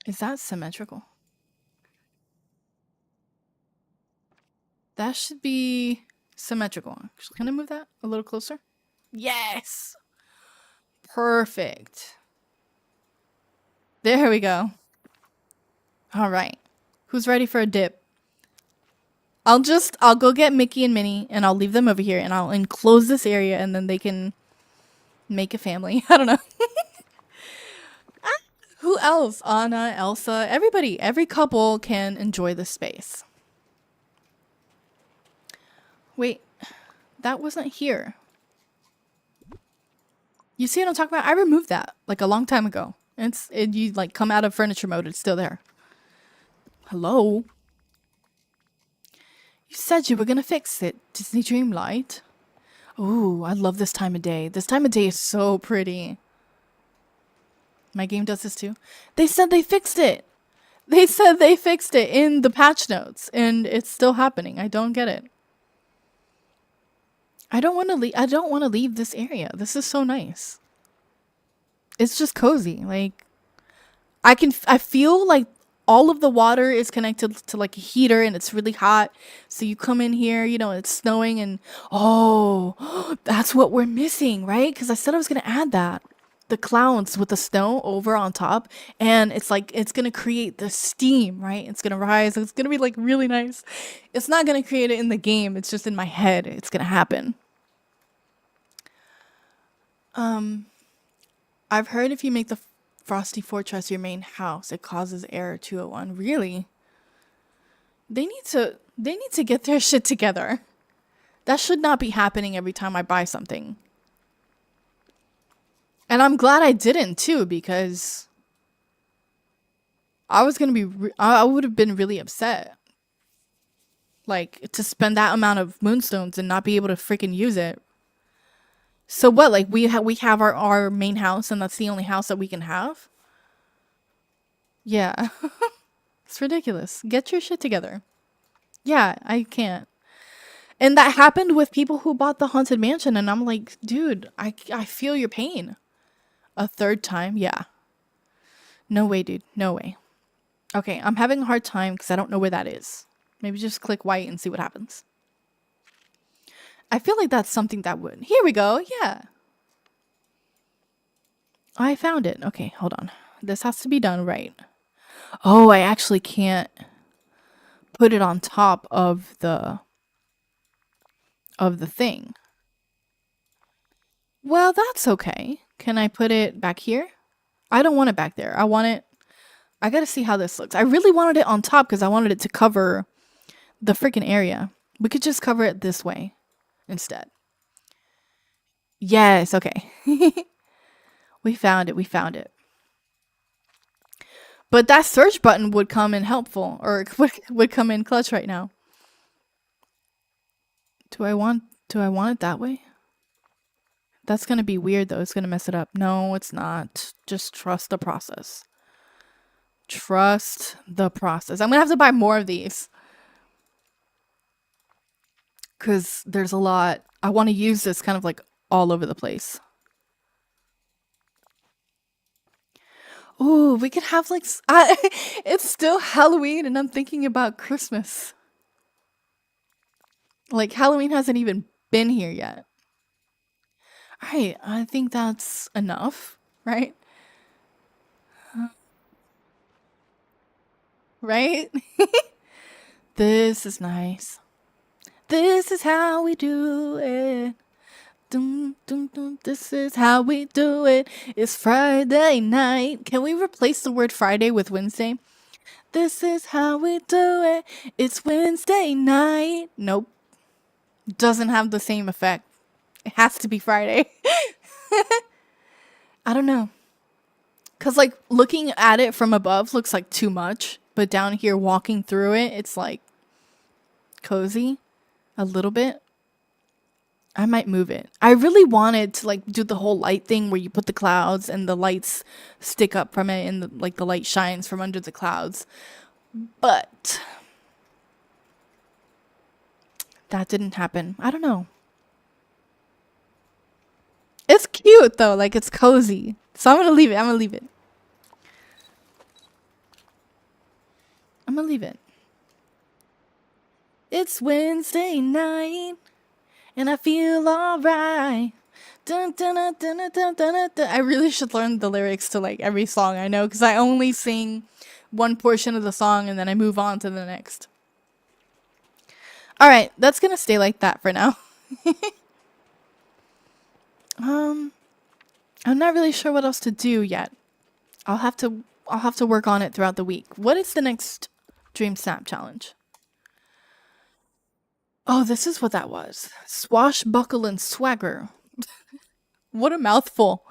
Is that symmetrical? That should be symmetrical. Actually, can I move that a little closer? Yes. Perfect. There we go. All right. Who's ready for a dip? I'll go get Mickey and Minnie and I'll leave them over here and I'll enclose this area and then they can make a family. I don't know. Who else? Anna, Elsa, everybody, every couple can enjoy the space. Wait, that wasn't here. You see what I'm talking about? I removed that like a long time ago. You like come out of furniture mode, it's still there. Hello? You said you were gonna fix it, Disney Dreamlight. Ooh, I love this time of day. This time of day is so pretty. My game does this too. They said they fixed it. They said they fixed it in the patch notes, and it's still happening. I don't get it. I don't want to leave. I don't want to leave this area. This is so nice. It's just cozy. Like I feel like all of the water is connected to like a heater and it's really hot. So you come in here, it's snowing and oh, that's what we're missing, right? Because I said I was going to add that. The clouds with the snow over on top and it's like it's going to create the steam, right? It's going to rise. It's going to be like really nice. It's not going to create it in the game. It's just in my head. It's going to happen. I've heard if you make the Frosty Fortress your main house, it causes error 201. Really? They need to get their shit together. That should not be happening every time I buy something. And I'm glad I didn't too because I was going to be I would have been really upset. Like to spend that amount of moonstones and not be able to freaking use it. So what? Like we have our main house and that's the only house that we can have? Yeah. It's ridiculous. Get your shit together. Yeah, I can't. And that happened with people who bought the Haunted Mansion and I'm like, dude, I feel your pain. A third time? Yeah. No way, dude. No way. Okay, I'm having a hard time because I don't know where that is. Maybe just click white and see what happens. I feel like that's something that would. Here we go. Yeah. I found it. Okay, hold on. This has to be done right. Oh, I actually can't put it on top of the thing. Well, that's okay. Can I put it back here? I don't want it back there. I gotta see how this looks. I really wanted it on top because I wanted it to cover the freaking area. We could just cover it this way instead. Yes, okay. We found it. We found it. But that search button would come in helpful or would come in clutch right now. Do I want it that way? That's going to be weird though. It's going to mess it up. No, it's not. Just trust the process. Trust the process. I'm going to have to buy more of these. Cuz there's a lot. I want to use this kind of like all over the place. Ooh, we could have like it's still Halloween and I'm thinking about Christmas. Like Halloween hasn't even been here yet. All right, I think that's enough, right? Right? This is nice. This is how we do it. Dun, dun, dun, this is how we do it. It's Friday night. Can we replace the word Friday with Wednesday? This is how we do it. It's Wednesday night. Nope. Doesn't have the same effect. It has to be Friday. I don't know. Because, like, looking at it from above looks like too much. But down here, walking through it, it's like cozy a little bit. I might move it. I really wanted to like do the whole light thing where you put the clouds and the lights stick up from it and the light shines from under the clouds. But that didn't happen. I don't know. It's cute though, like it's cozy. So I'm gonna leave it. I'm gonna leave it. I'm gonna leave it. It's Wednesday night and I feel alright. Dun, dun, dun, dun, dun, dun, dun, dun. I really should learn the lyrics to like every song I know because I only sing one portion of the song and then I move on to the next. All right, that's gonna stay like that for now. I'm not really sure what else to do yet. I'll have to work on it throughout the week. What is the next Dream Snap challenge? Oh, this is what that was. Swashbuckle and swagger. What a mouthful.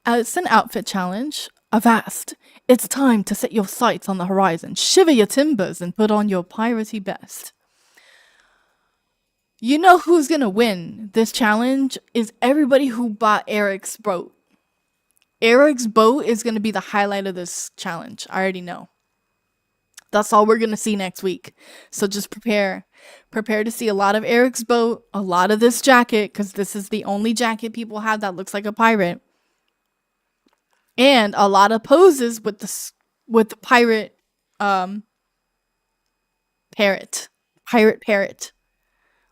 It's an outfit challenge. Avast. It's time to set your sights on the horizon, shiver your timbers, and put on your piratey best. You know who's gonna win this challenge is everybody who bought Eric's boat. Eric's boat is gonna be the highlight of this challenge. I already know. That's all we're gonna see next week. So just prepare. Prepare to see a lot of Eric's boat, a lot of this jacket, because this is the only jacket people have that looks like a pirate. And a lot of poses with the pirate parrot. Pirate parrot.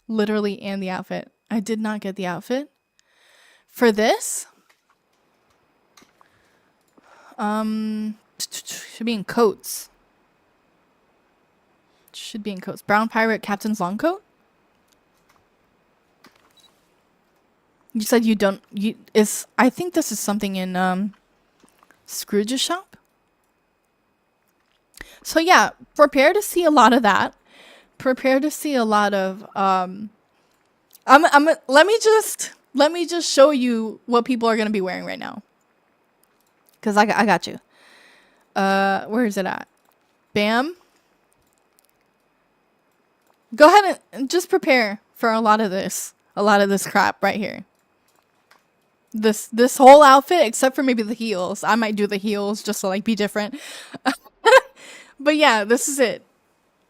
Literally, and the outfit. I did not get the outfit. For this, should be in coats. Should be in coats. Brown pirate captain's long coat. You said you don't. I think this is something in Scrooge's shop. So yeah, prepare to see a lot of that. Prepare to see a lot of let me just show you what people are gonna be wearing right now. Cause I got you. Where is it at? Bam. Go ahead and just prepare for a lot of this crap right here. This whole outfit, except for maybe the heels. I might do the heels just to like be different. But yeah, this is it.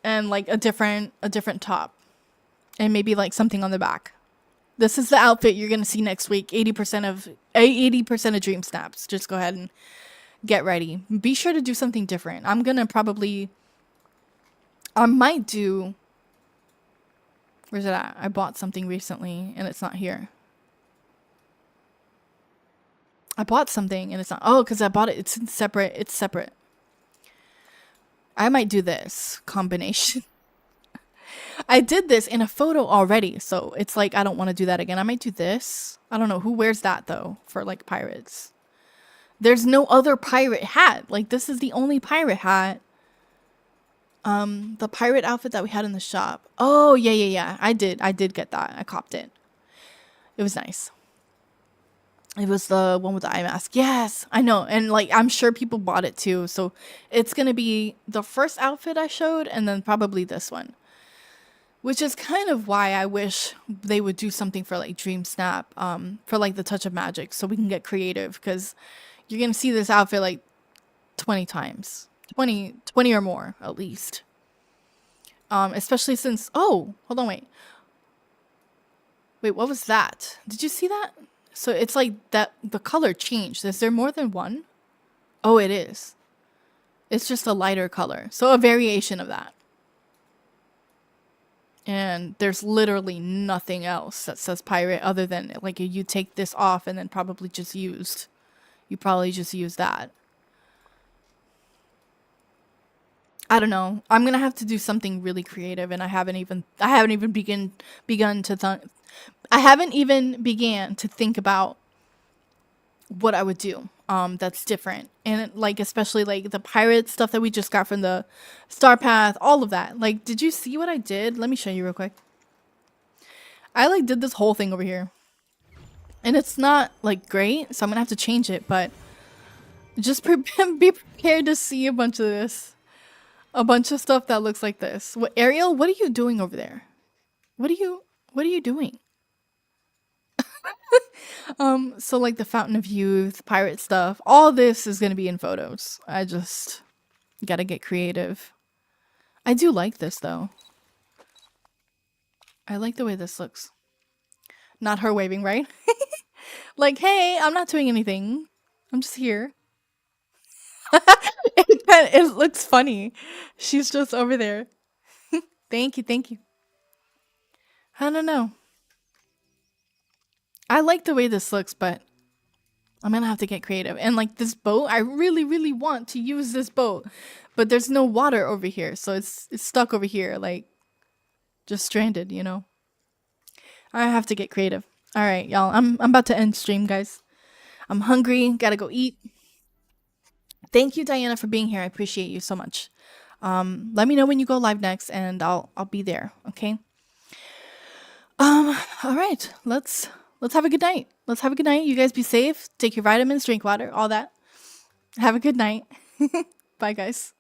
And like a different top. And maybe like something on the back. This is the outfit you're gonna see next week. 80% of Dream Snaps. Just go ahead and get ready. Be sure to do something different. I might do. Where's it at? I bought something recently and it's not here. I bought something and it's not. Oh, because I bought it. It's separate. It's separate. I might do this combination. I did this in a photo already, so it's like I don't want to do that again. I might do this. I don't know who wears that though for like pirates. There's no other pirate hat. Like this is the only pirate hat. The pirate outfit that we had in the shop. Oh yeah. I did get that. I copped it. It was nice. It was the one with the eye mask. Yes, I know. And like, I'm sure people bought it too. So it's going to be the first outfit I showed and then probably this one. Which is kind of why I wish they would do something for like Dream Snap, for like the touch of magic so we can get creative. Because you're going to see this outfit like 20 times. 20 or more at least. Especially since, oh, hold on, wait. Wait, what was that? Did you see that? So it's like that the color changed. Is there more than one? Oh, it is. It's just a lighter color. So a variation of that. And there's literally nothing else that says pirate other than like you take this off and then probably just used. You probably just use that. I don't know. I'm gonna have to do something really creative, and I haven't even begun to I haven't even began to think about what I would do. That's different, and like especially like the pirate stuff that we just got from the Star Path, all of that. Like, did you see what I did? Let me show you real quick. I like did this whole thing over here, and it's not like great, so I'm gonna have to change it. But just be prepared to see a bunch of this. A bunch of stuff that looks like this. What, Ariel, what are you doing over there? What are you doing? So like the Fountain of Youth, pirate stuff, all this is gonna be in photos. I just gotta get creative. I do like this though. I like the way this looks. Not her waving, right? Like, hey, I'm not doing anything. I'm just here. It looks funny. She's just over there. Thank you, thank you. I don't know. I like the way this looks, but I'm gonna have to get creative. And like this boat, I really, really want to use this boat, but there's no water over here, so it's stuck over here, like just stranded, you know. I have to get creative. All right, y'all. I'm about to end stream, guys. I'm hungry. Gotta go eat. Thank you, Diana, for being here. I appreciate you so much. Let me know when you go live next, and I'll be there. Okay. All right. Let's have a good night. Let's have a good night. You guys be safe. Take your vitamins. Drink water. All that. Have a good night. Bye, guys.